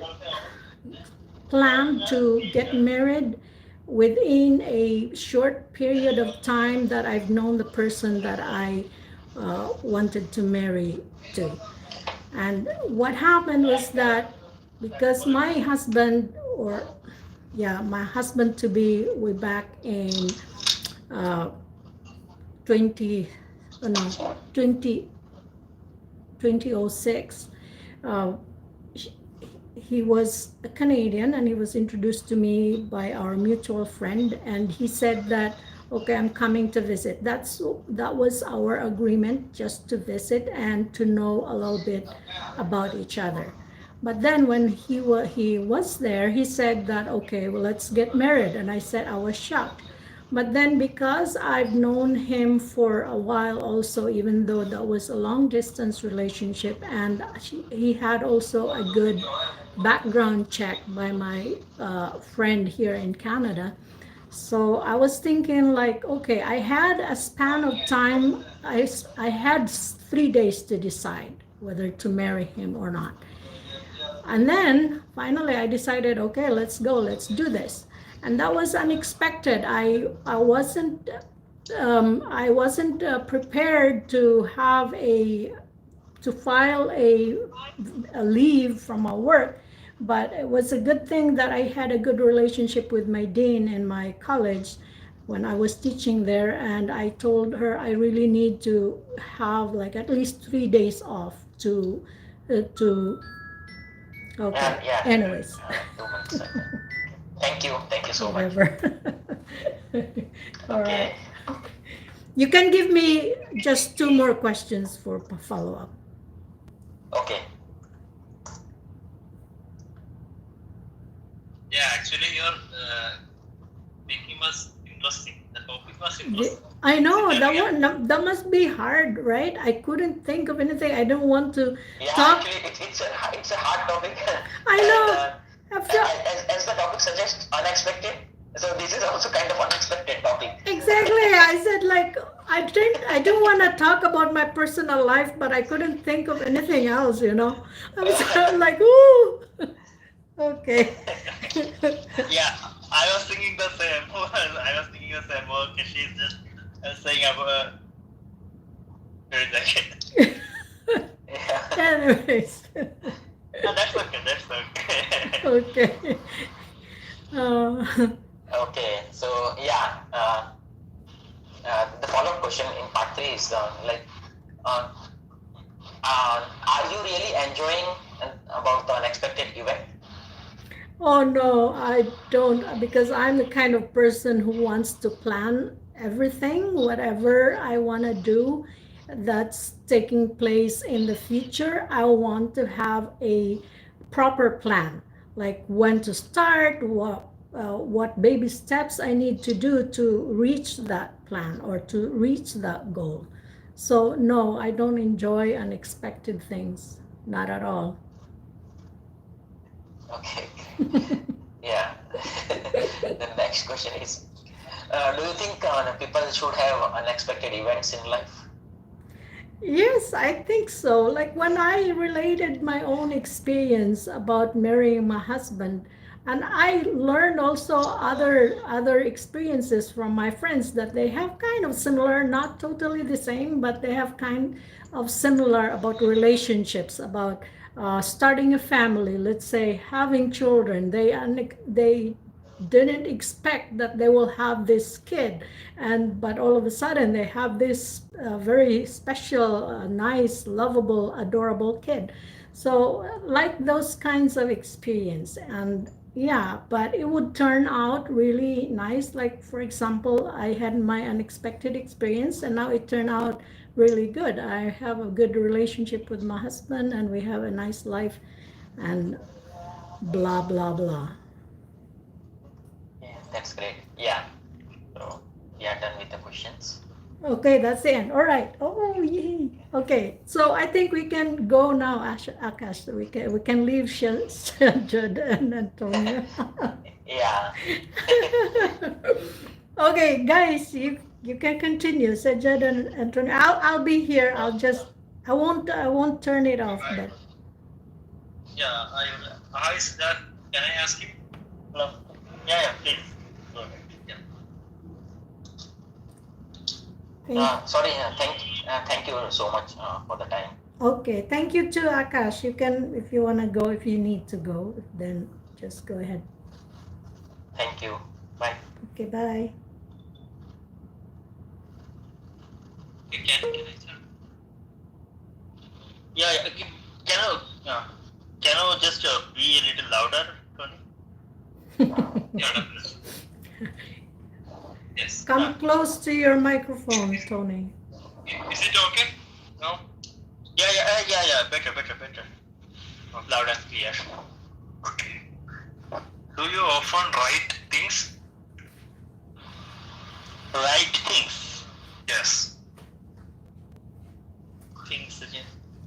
planned to get married within a short period of time that I've known the person that I wanted to marry to. And what happened was that because my husband, or yeah, my husband to be, way back in uh, 20, oh no, 20, 2006, uh, he was a Canadian, and he was introduced to me by our mutual friend, and he said that, okay, I'm coming to visit. That was our agreement, just to visit and to know a little bit about each other. But then when he was there, he said that, okay, well, let's get married. And I said I was shocked. But then, because I've known him for a while also, even though that was a long distance relationship, and he had also a good background check by my friend here in Canada. So I was thinking, like, okay, I had a span of time. I had 3 days to decide whether to marry him or not. And then finally I decided, okay, let's go, let's do this. And that was unexpected. I wasn't prepared to have to file a leave from my work. But it was a good thing that I had a good relationship with my dean in my college when I was teaching there. And I told her I really need to have like at least 3 days off to okay. yeah. Anyways, 2 months. Thank you so much. whatever. All right. Okay. You can give me just 2 more questions for follow up. Okay. Yeah, actually, your speaking was interesting. The topic was interesting. I know that Basically, one. That must be hard, right? I couldn't think of anything. I don't want to Yeah, talk. actually, it's a hard topic, I and know. I feel as the topic suggests, unexpected. So this is also kind of unexpected topic. exactly. I said, like, I didn't want to talk about my personal life, but I couldn't think of anything else. I was like, ooh. Okay. Yeah, I was thinking the same. I was thinking the same. Okay, she's just saying about. Wait a second. Yeah. Anyways. No, that's okay. That's okay. Okay. Uh, Okay. So yeah. The follow-up question in part 3 is uh, are you really enjoying about the unexpected event? oh no, I don't, because I'm the kind of person who wants to plan everything, whatever I want to do that's taking place in the future. I want to have a proper plan, like when to start, what baby steps I need to do to reach that plan or to reach that goal. So no, I don't enjoy unexpected things, not at all. Okay. Yeah. The next question is, do you think people should have unexpected events in life? Yes, I think so. Like when I related my own experience about marrying my husband, and I learned also other experiences from my friends that they have kind of similar, not totally the same, but they have kind of similar about relationships, about starting a family, let's say having children. They didn't expect that they will have this kid, and but all of a sudden they have this very special, nice, lovable, adorable kid. So like those kinds of experience. And yeah, but it would turn out really nice. Like for example, I had my unexpected experience, and now it turned out really good. I have a good relationship with my husband, and we have a nice life, and blah blah blah. Yeah, that's great. Yeah. So we are done with the questions. Okay, that's the end. All right. Oh, yay. Okay, so I think we can go now, Akash. We can leave Sajjad and Antonio. Yeah. Okay, guys, you can continue, Sajjad and Antonio. I'll be here. I won't turn it off, I, but yeah, hi, Siddharth. Can I ask you? Hello. Yeah, please. Go ahead. Yeah. Sorry. Thank you so much for the time. okay. Thank you too, Akash. You can, if you wanna go, if you need to go, then just go ahead. Thank you. Bye. Okay, bye. Okay, can I start? Yeah, yeah. Can you just be a little louder, Tony? Yeah, definitely. Yes. Come close to your microphone, Tony. Is it okay? No? Yeah. Better. Loud and clear. Okay. Do you often write things? Right things. Yes. Things.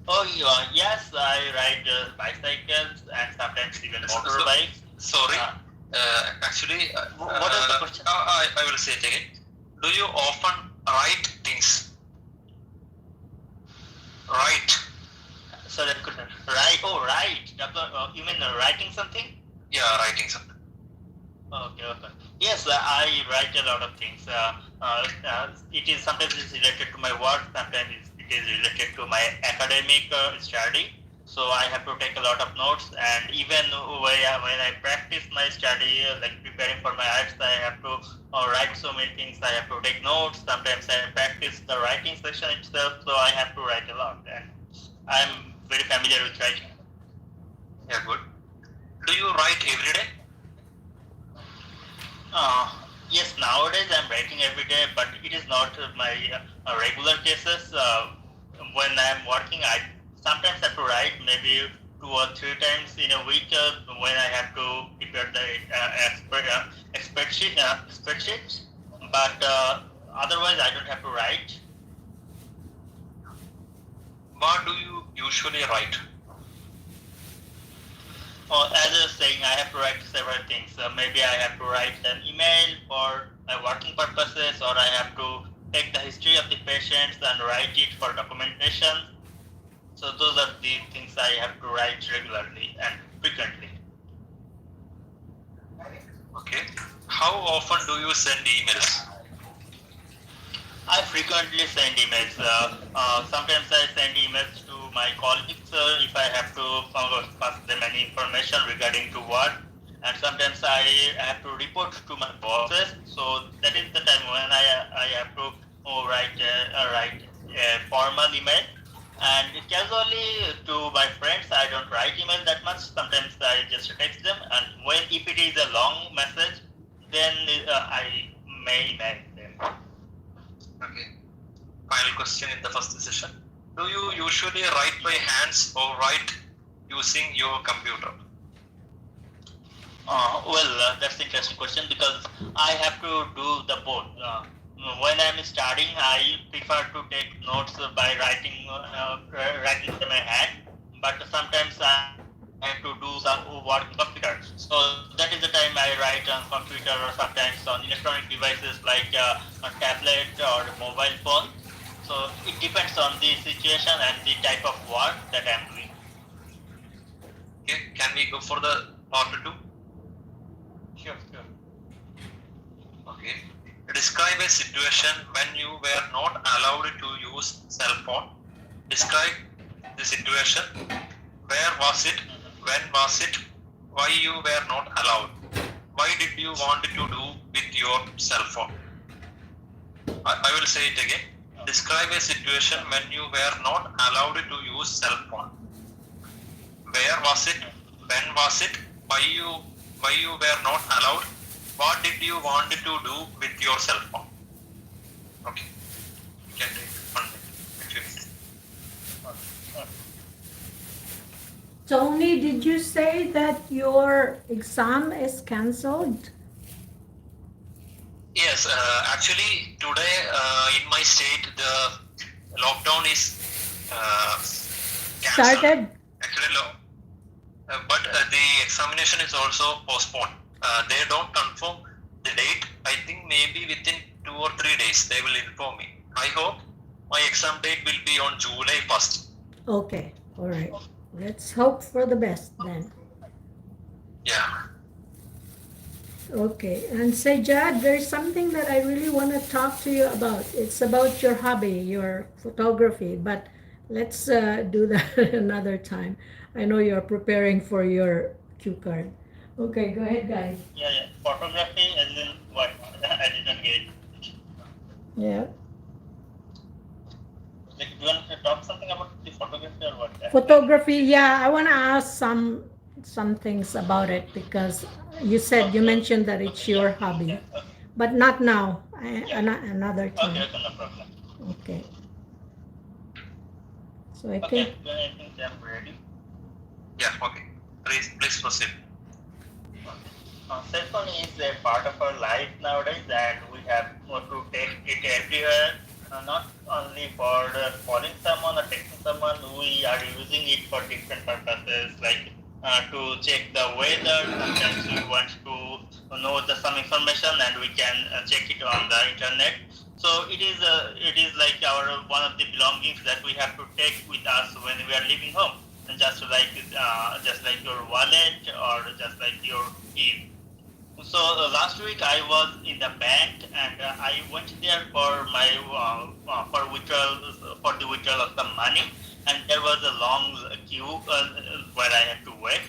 Oh, yeah, yes, I ride bicycles and sometimes even motorbikes. Sorry. Actually, What is the question? I will say it again. Do you often write things? Write. Sorry, I couldn't. Right. Oh, right. You mean writing something? Yeah, writing something. Okay. Yes, I write a lot of things. It is sometimes it's related to my work, sometimes it is related to my academic study. So I have to take a lot of notes, and even when I practice my study, like preparing for my IELTS, I have to write so many things. I have to take notes. Sometimes I practice the writing section itself, so I have to write a lot, and I'm very familiar with writing. Yeah, good. Do you write every day? Yes, nowadays I'm writing every day, but it is not my regular cases. When I'm working, I sometimes have to write maybe 2 or 3 times in a week when I have to prepare the spreadsheets. But otherwise, I don't have to write. What do you usually write? As I was saying, I have to write several things. Maybe I have to write an email for my working purposes, or I have to take the history of the patients and write it for documentation. So those are the things I have to write regularly and frequently. Okay. How often do you send emails? I frequently send emails. Sometimes I send emails to my colleagues if I have to pass them any information regarding to work, and sometimes I have to report to my bosses. So that is the time when I have to write a formal email. And casually to my friends, I don't write email that much. Sometimes I just text them, and if it is a long message, then I may email them. Okay. Final question in the first session. Do you usually write by hands or write using your computer? That's an interesting question because I have to do the both. When I'm studying, I prefer to take notes by writing them by hand. But sometimes I have to do some work on computer. So that is the time I write on computer or sometimes on electronic devices like a tablet or mobile phone. So it depends on the situation and the type of work that I'm doing. Okay. Can we go for the part 2? Sure. Okay. Describe a situation when you were not allowed to use cell phone. Describe the situation. Where was it? When was it? Why you were not allowed? Why did you want to do with your cell phone? I will say it again. Describe a situation when you were not allowed to use cell phone. Where was it? When was it? Why you were not allowed? What did you want to do with your cell phone? Okay. You can take 1 minute. Tony, did you say that your exam is cancelled? Yes, actually today in my state the lockdown is cancelled. Started? Actually, but the examination is also postponed. They don't confirm the date. I think maybe within 2 or 3 days they will inform me. I hope my exam date will be on July 1st. Okay, all right. Let's hope for the best then. Yeah. Okay, and Sajjad, there's something that I really want to talk to you about. It's about your hobby, your photography, but let's do that another time. I know you're preparing for your cue card. Okay, go ahead, guys. Yeah. Photography, as in what? I didn't get it. Yeah. Like, do you want to talk something about the photography or what? Photography, yeah, I want to ask some things about it because you said you mentioned that it's your hobby, Okay. but not now. Another time. Okay, no problem. Okay. So I Okay, think then I think I'm ready. Yeah. Okay. Please proceed. Cell phone is a part of our life nowadays, and we have to take it everywhere. Not only for calling someone or texting someone, we are using it for different purposes, like to check the weather. Sometimes we want to know some information, and we can check it on the internet. So it is like our one of the belongings that we have to take with us when we are leaving home, and just like your wallet or just like your keys. So last week I was in the bank, and I went there for my for the withdrawal of some money, and there was a long queue where I had to wait.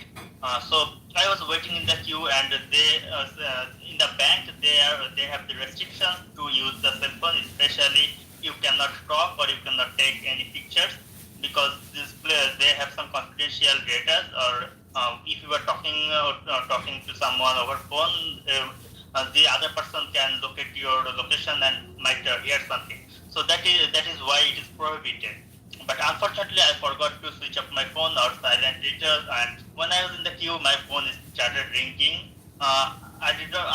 So I was waiting in the queue, and they in the bank they have the restriction to use the cell phone, especially you cannot talk or you cannot take any pictures because they have some confidential data, or if you are talking to someone over phone, the other person can locate your location and might hear something. So that is why it is prohibited. But unfortunately, I forgot to switch off my phone or silent it, and when I was in the queue, my phone started ringing. I did not.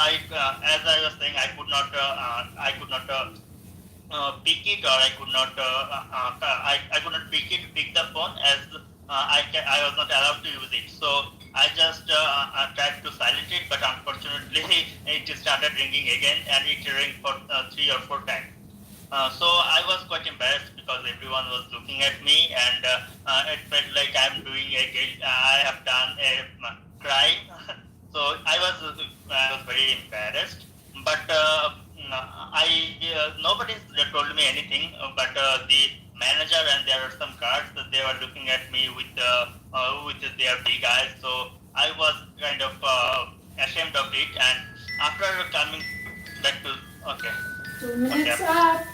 As I was saying, I could not pick it, or I could not pick the phone as I was not allowed to use it. So I just tried to silence it, but unfortunately it started ringing again, and it rang for 3 or 4 times. So I was quite embarrassed because everyone was looking at me, and it felt like I have done a crime. So I was very embarrassed. But nobody told me anything. But the manager and there are some guards. They were looking at me with their big eyes. So I was kind of ashamed of it. And after coming back to 2 minutes up.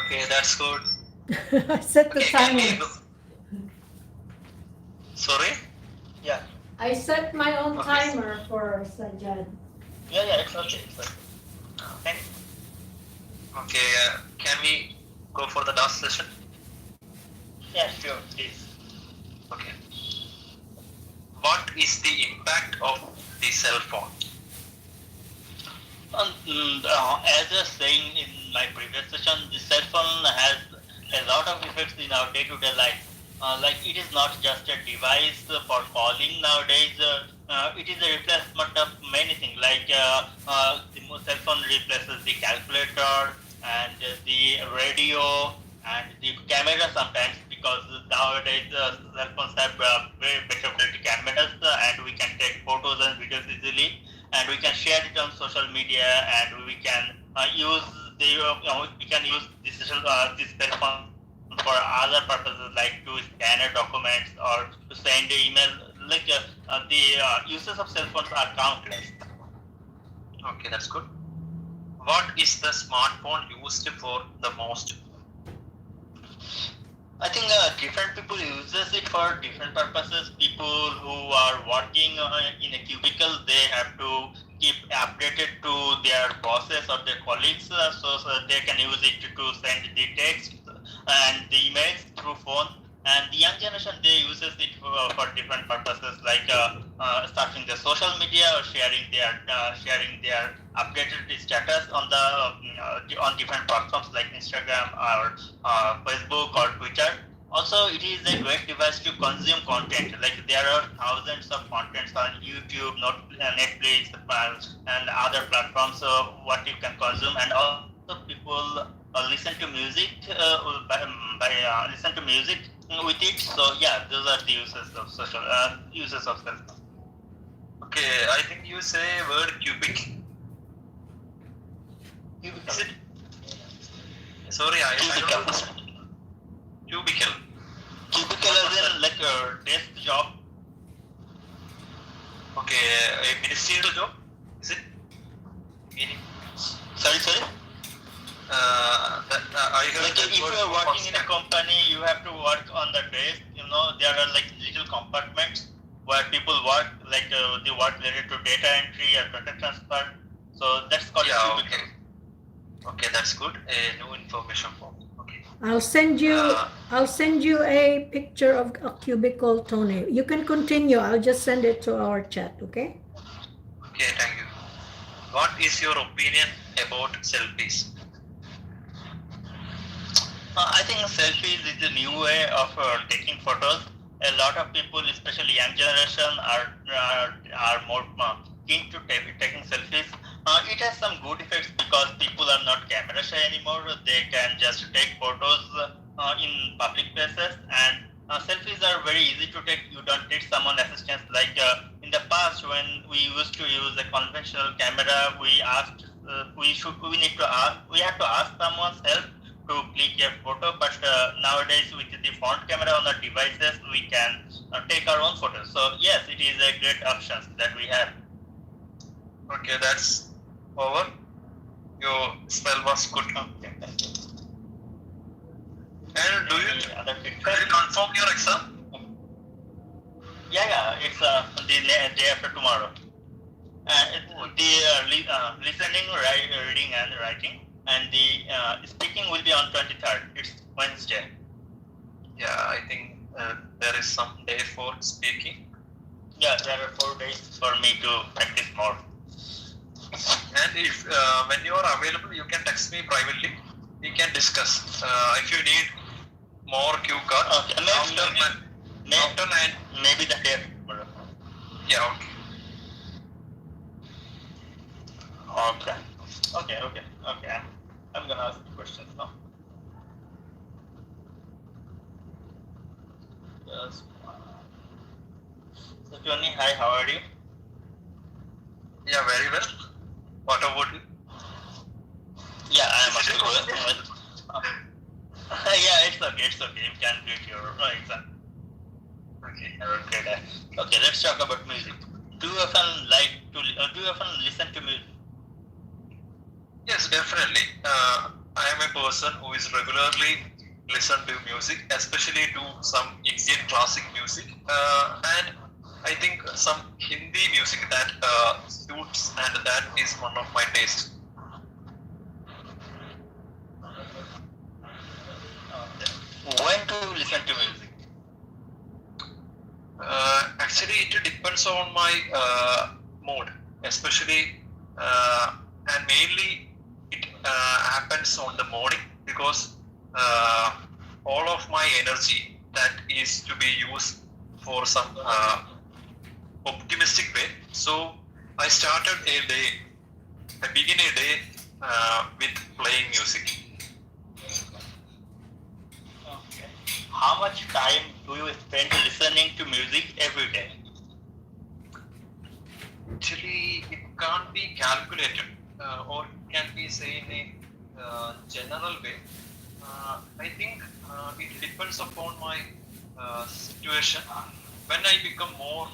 Okay, that's good. I set the Okay, can we timer. go? Sorry? Yeah. I set my own Okay. timer for Sajjad. Yeah, it's okay. Thank you. Okay, can we go for the last session? Yeah, sure, please. Okay. What is the impact of the cell phone? As I was saying in my previous session, the cell phone has a lot of effects in our day-to-day life. Like it is not just a device for calling nowadays. It is a replacement of many things. Like the cell phone replaces the calculator and the radio and the camera sometimes, because nowadays cell phones have very better quality cameras, and we can take photos and videos easily, and we can share it on social media, and we can use this cell phone for other purposes, like to scan a documents or to send an email. Like the uses of cell phones are countless. Okay, that's good. What is the smartphone used for the most? I think different people uses it for different purposes. People who are working in a cubicle, they have to keep updated to their bosses or their colleagues, so they can use it to send the text and the emails through phone. And the young generation, they uses it for different purposes, like starting the social media or sharing their updated status on the on different platforms like Instagram or Facebook or Twitter. Also, it is a great device to consume content. Like there are thousands of contents on YouTube, Netflix, and other platforms. So what you can consume, and also people listen to music listen to music with it. So yeah, those are the uses of cell phone. Okay, I think you say word cubic. Is it? Sorry, I don't know. Cubicle. Cubicle as in like a desk job. Okay, a ministerial job. Is it? Meaning? Sorry. I heard Like if you are working in a company, you have to work on the desk. There are like little compartments where people work, like they work related to data entry or data transfer. So that's called a cubicle. Okay, that's good. New information for me. Okay. I'll send you a picture of a cubicle, Tony. You can continue. I'll just send it to our chat, okay? Okay, thank you. What is your opinion about selfies? I think selfies is a new way of taking photos. A lot of people, especially young generation, are more keen to taking selfies. It has some good effects because people are not camera shy anymore. They can just take photos in public places, and selfies are very easy to take. You don't need someone assistance like in the past when we used to use a conventional camera. We had to ask someone's help to click a photo, but nowadays with the front camera on our devices, we can take our own photos. So yes, it is a great option that we have. Okay, that's over. Your spell was good. Okay, thank you. And do you confirm your exam? Yeah, it's the day after tomorrow. The listening, reading, and writing, and the speaking will be on 23rd. It's Wednesday. Yeah, I think there is some day for speaking. Yeah, there are 4 days for me to practice more. And if when you are available, you can text me privately. We can discuss. If you need more cue cards, Okay, after 9. Maybe the day after tomorrow. Yeah, okay. Okay. I'm gonna ask you questions now. Yes. So Tony, hi, how are you? Yeah, very well. What about you? Yeah, I am also good. Yeah, it's okay. You can do it your exam. Okay. Okay, let's talk about music. Do you often listen to music? Yes, definitely. I am a person who is regularly listen to music, especially to some Indian classic music, and I think some Hindi music that suits, and that is one of my tastes. Okay. When do you listen to music? Actually, it depends on my mood, especially and mainly it happens on the morning because all of my energy that is to be used for some optimistic way. So I begin a day with playing music. Okay. How much time do you spend listening to music every day? Actually, it can't be calculated or it can be say in a general way. I think it depends upon my situation. When I become more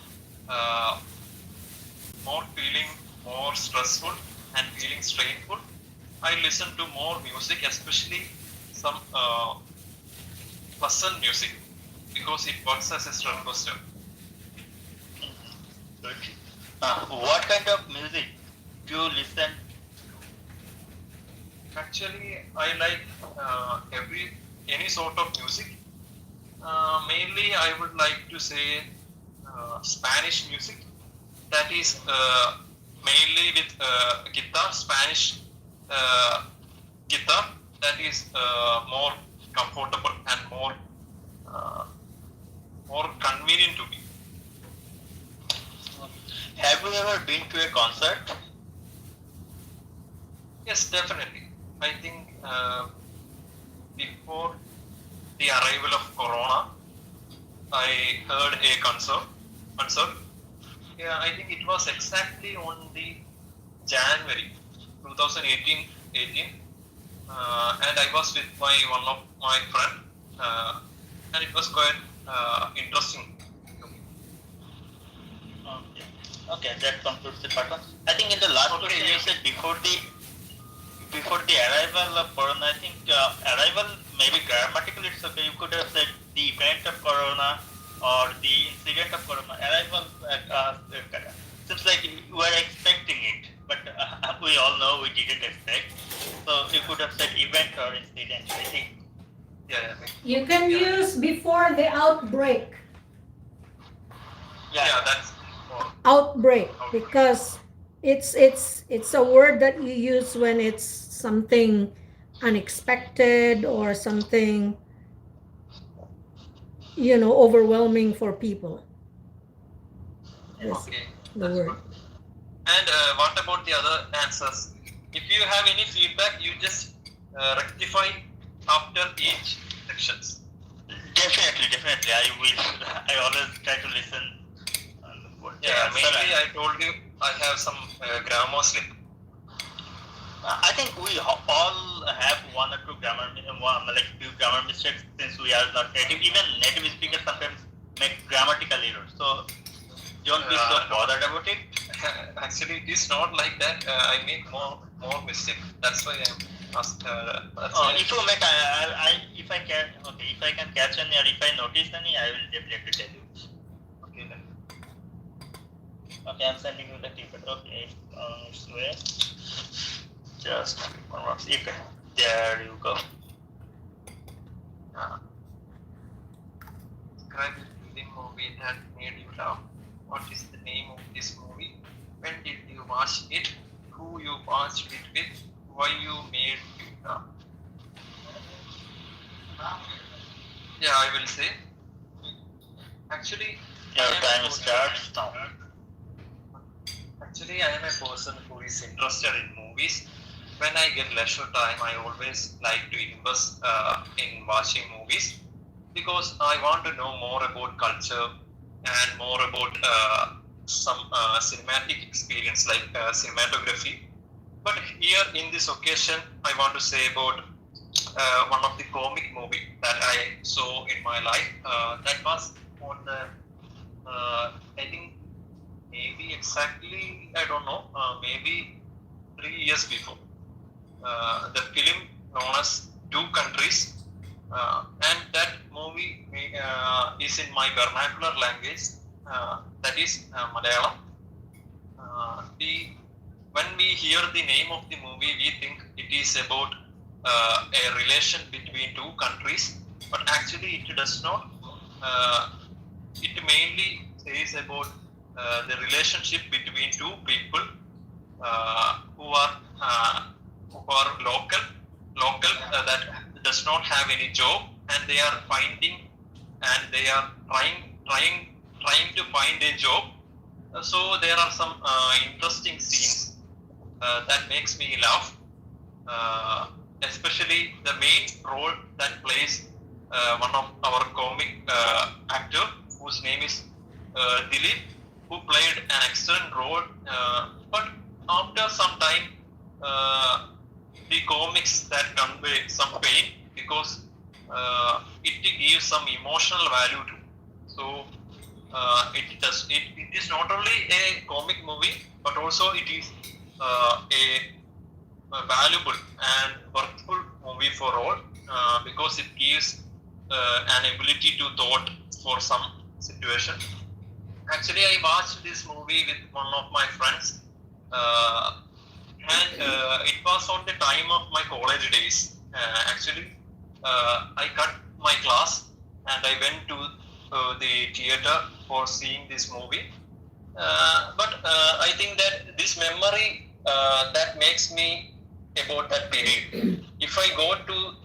feeling more stressful and feeling strainful, I listen to more music, especially some pleasant music, because it works as a stress buster. Good. What kind of music do you listen? Actually, I like any sort of music. Mainly, I would like to say Spanish music. That is mainly with guitar, Spanish guitar. That is more comfortable and uh, more convenient to me. Have you ever been to a concert? Yes, definitely. I think before the arrival of Corona, I heard a concert. Yeah, I think it was exactly on the January 2018, and I was with one of my friend, and it was quite interesting to me. Okay. Okay, that concludes the part one. I think in the last Okay, question you yeah. said before the arrival of Corona, I think arrival maybe grammatically it's okay. You could have said the event of Corona or the incident of Corona. Arrival seems like you were expecting it, but we all know we didn't expect. So you could have said event or incident. I think. Yeah. You can Yeah. use before the outbreak. Yeah, that's Outbreak, because it's a word that you use when it's something unexpected or something, overwhelming for people. This, okay. the That's word. good. And what about the other answers? If you have any feedback, you just rectify after each sections. Definitely. I will. I always try to listen. Yeah, mainly I told you I have some grammar slip. I think we all have one or two few grammar mistakes since we are not native. Even native speakers sometimes make grammatical errors. So don't be so bothered about it. Actually, it is not like that. I make more mistake. That's why I'm asked. If you make, if I can catch any or if I notice any, I will definitely tell you. Okay then. Okay, I'm sending you the ticket. Okay, Jubaer. Just one more. Okay, there you go. Describe the film movie that made you laugh. What is the name of this movie? When did you watch it? Who you watched it with? Why you made you laugh? Yeah, I will say. Actually, Your time starts now. Actually, I am a person who is interested in movies. When I get leisure time, I always like to invest in watching movies because I want to know more about culture and more about some cinematic experience like cinematography. But here in this occasion, I want to say about one of the comic movie that I saw in my life. That was on the, I think maybe exactly, I don't know, maybe 3 years before. The film known as Two Countries, and that movie is in my vernacular language, that is Malayalam. When we hear the name of the movie, we think it is about a relation between two countries, but actually it does not. It mainly says about the relationship between two people who are local that does not have any job, and they are finding and they are trying to find a job. So there are some interesting scenes that makes me laugh, especially the main role that plays one of our comic actor whose name is Dilip, who played an excellent role, but after some time the comics that convey some pain because it gives some emotional value to. So it is not only a comic movie, but also it is a valuable and worthful movie for all because it gives an ability to thought for some situation. Actually, I watched this movie with one of my friends, and it was on the time of my college days. Actually, I cut my class and I went to the theater for seeing this movie. But I think that this memory that makes me about that period. If I go to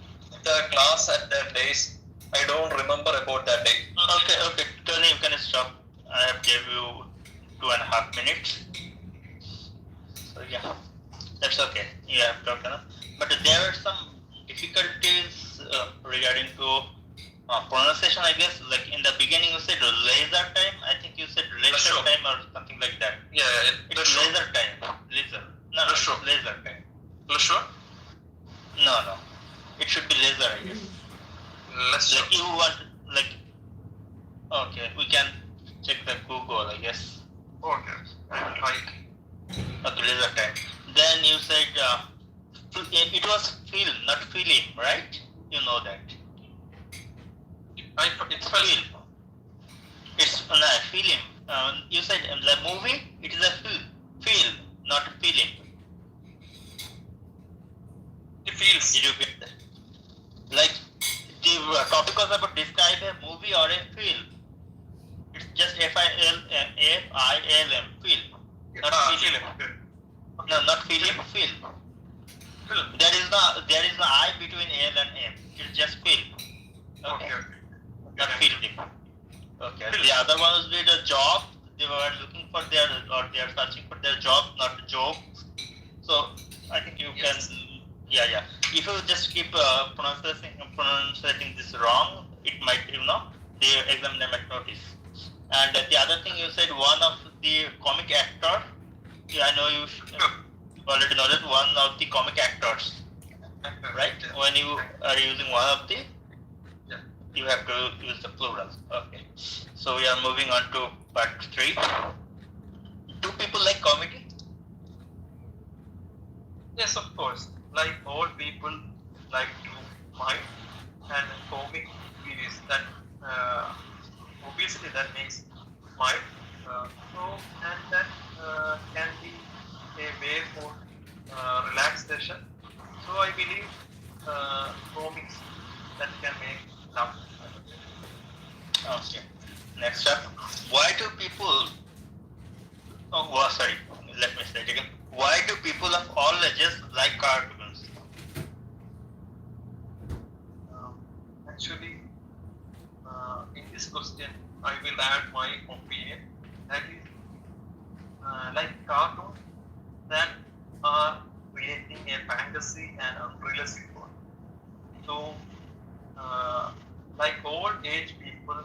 the class at that days, I don't remember about that day. Okay, Tony, you can stop. I have gave you 2.5 minutes. So yeah, that's okay. You have talked enough. But there are some difficulties regarding to pronunciation, I guess. Like in the beginning, you said laser time. I think you said laser Sure. time or something like that. Yeah, It's laser time. Laser. No, Sure. laser time. sure. No. It should be laser, I guess. Let's Like you want, like, okay, we can check the Google, I guess. Okay, I will try. Okay, laser time. Then you said it was film, not film, right? You know that. It's film. It's no, film. You said the movie, it is a film, not film. It feels. Did you get that? Like the topic was about describe a movie or a film. It's just F-I-L-M, film. Not film. No, not film, film. There is no I between L and M. It's just film. Okay. Not film. Okay. The other one was with a job. They were looking for they are searching for their job, not job. So I think you can. Yeah. If you just keep pronouncing this wrong, it might, the examiner might notice. And the other thing you said, one of the comic actor. Yeah, I know you already know that one of the comic actors, right? When you are using one of the, you have to use the plural. Okay. So we are moving on to part 3. Do people like comedy? Yes, of course. Like all people like to mind and comic series that obviously that makes mind. And that can be a way for relaxation. So I believe comics that can make laugh. Okay. Next up, why do people? Sorry. Let me say it again. Why do people of all ages like cartoons? Actually, in this question, I will add my opinion. That is, like cartoons that are creating a fantasy and unrealistic world. So, like old age people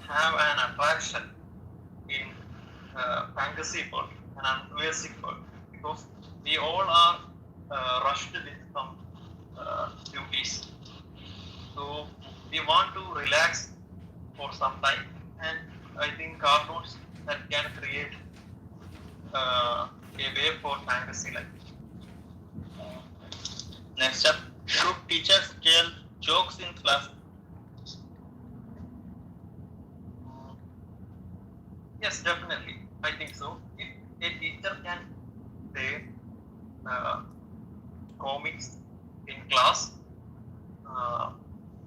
have an attraction in fantasy world and unrealistic world because we all are rushed with some duties. So we want to relax for some time, and I think cartoons that can create a way for fantasy life. Next up, should teachers tell jokes in class? Yes, definitely. I think so. If a teacher can say comics in class,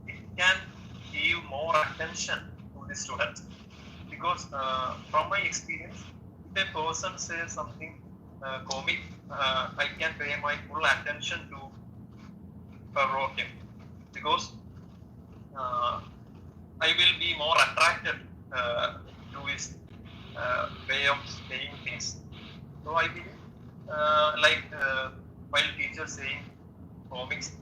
it can give more attention to the students because from my experience, if a person says something comic, I can pay my full attention to provoke him because I will be more attracted to his way of saying things. So I believe while teachers saying comics,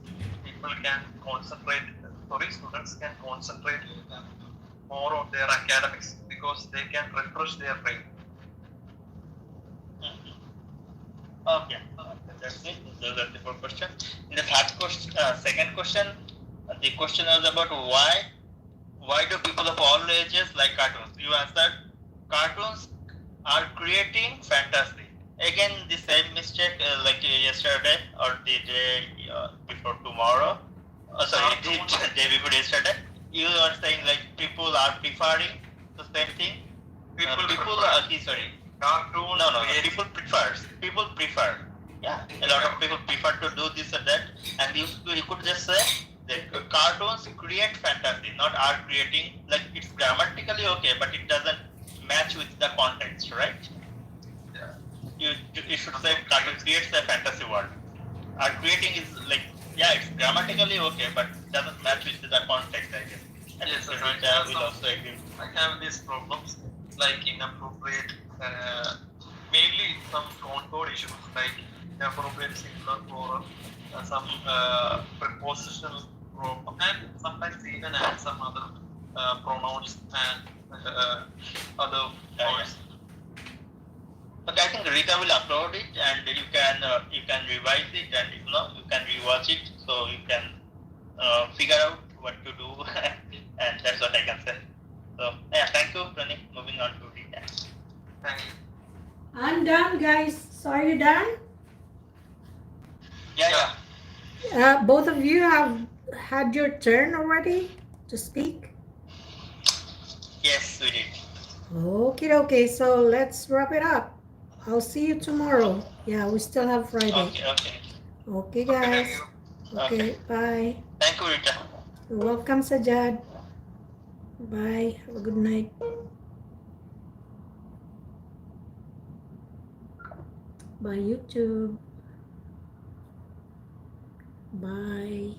students can concentrate more on their academics because they can refresh their brain. Okay, that's it. Those are the 4 questions. In the second question, the question was about why do people of all ages like cartoons? You answered, cartoons are creating fantasy. Again, the same mistake like yesterday or the day before tomorrow. The day before yesterday. You are saying like people are preferring the same thing. Cartoons. No. People prefer. Yeah, a lot of people prefer to do this and that. And you could just say The cartoons create fantasy, not are creating. Like it's grammatically okay, but it doesn't match with the context, right? Yeah. You should say cartoon creates a fantasy world. Art creating is like, yeah, it's grammatically okay, but doesn't match with the context, I guess. And Yes, yes, I Rita have will also agree. I have these problems like inappropriate, mainly some code issues like inappropriate singular plural, some prepositional problem, and sometimes even add some other pronouns and other words. Okay, I think Rita will upload it, and you can revise it, and if not, you can rewatch it, so you can figure out what to do, and that's what I can say. So yeah, thank you, Pranit. Moving on to Rita. Thank you. I'm done, guys. So are you done? Yeah. Both of you have had your turn already to speak? Yes, we did. Okay, so let's wrap it up. I'll see you tomorrow. Yeah, we still have Friday. Okay. Okay, Thank guys. you. Okay, bye. Thank you, Rita. You're welcome, Sajjad. Bye. Have a good night. Bye, YouTube. Bye.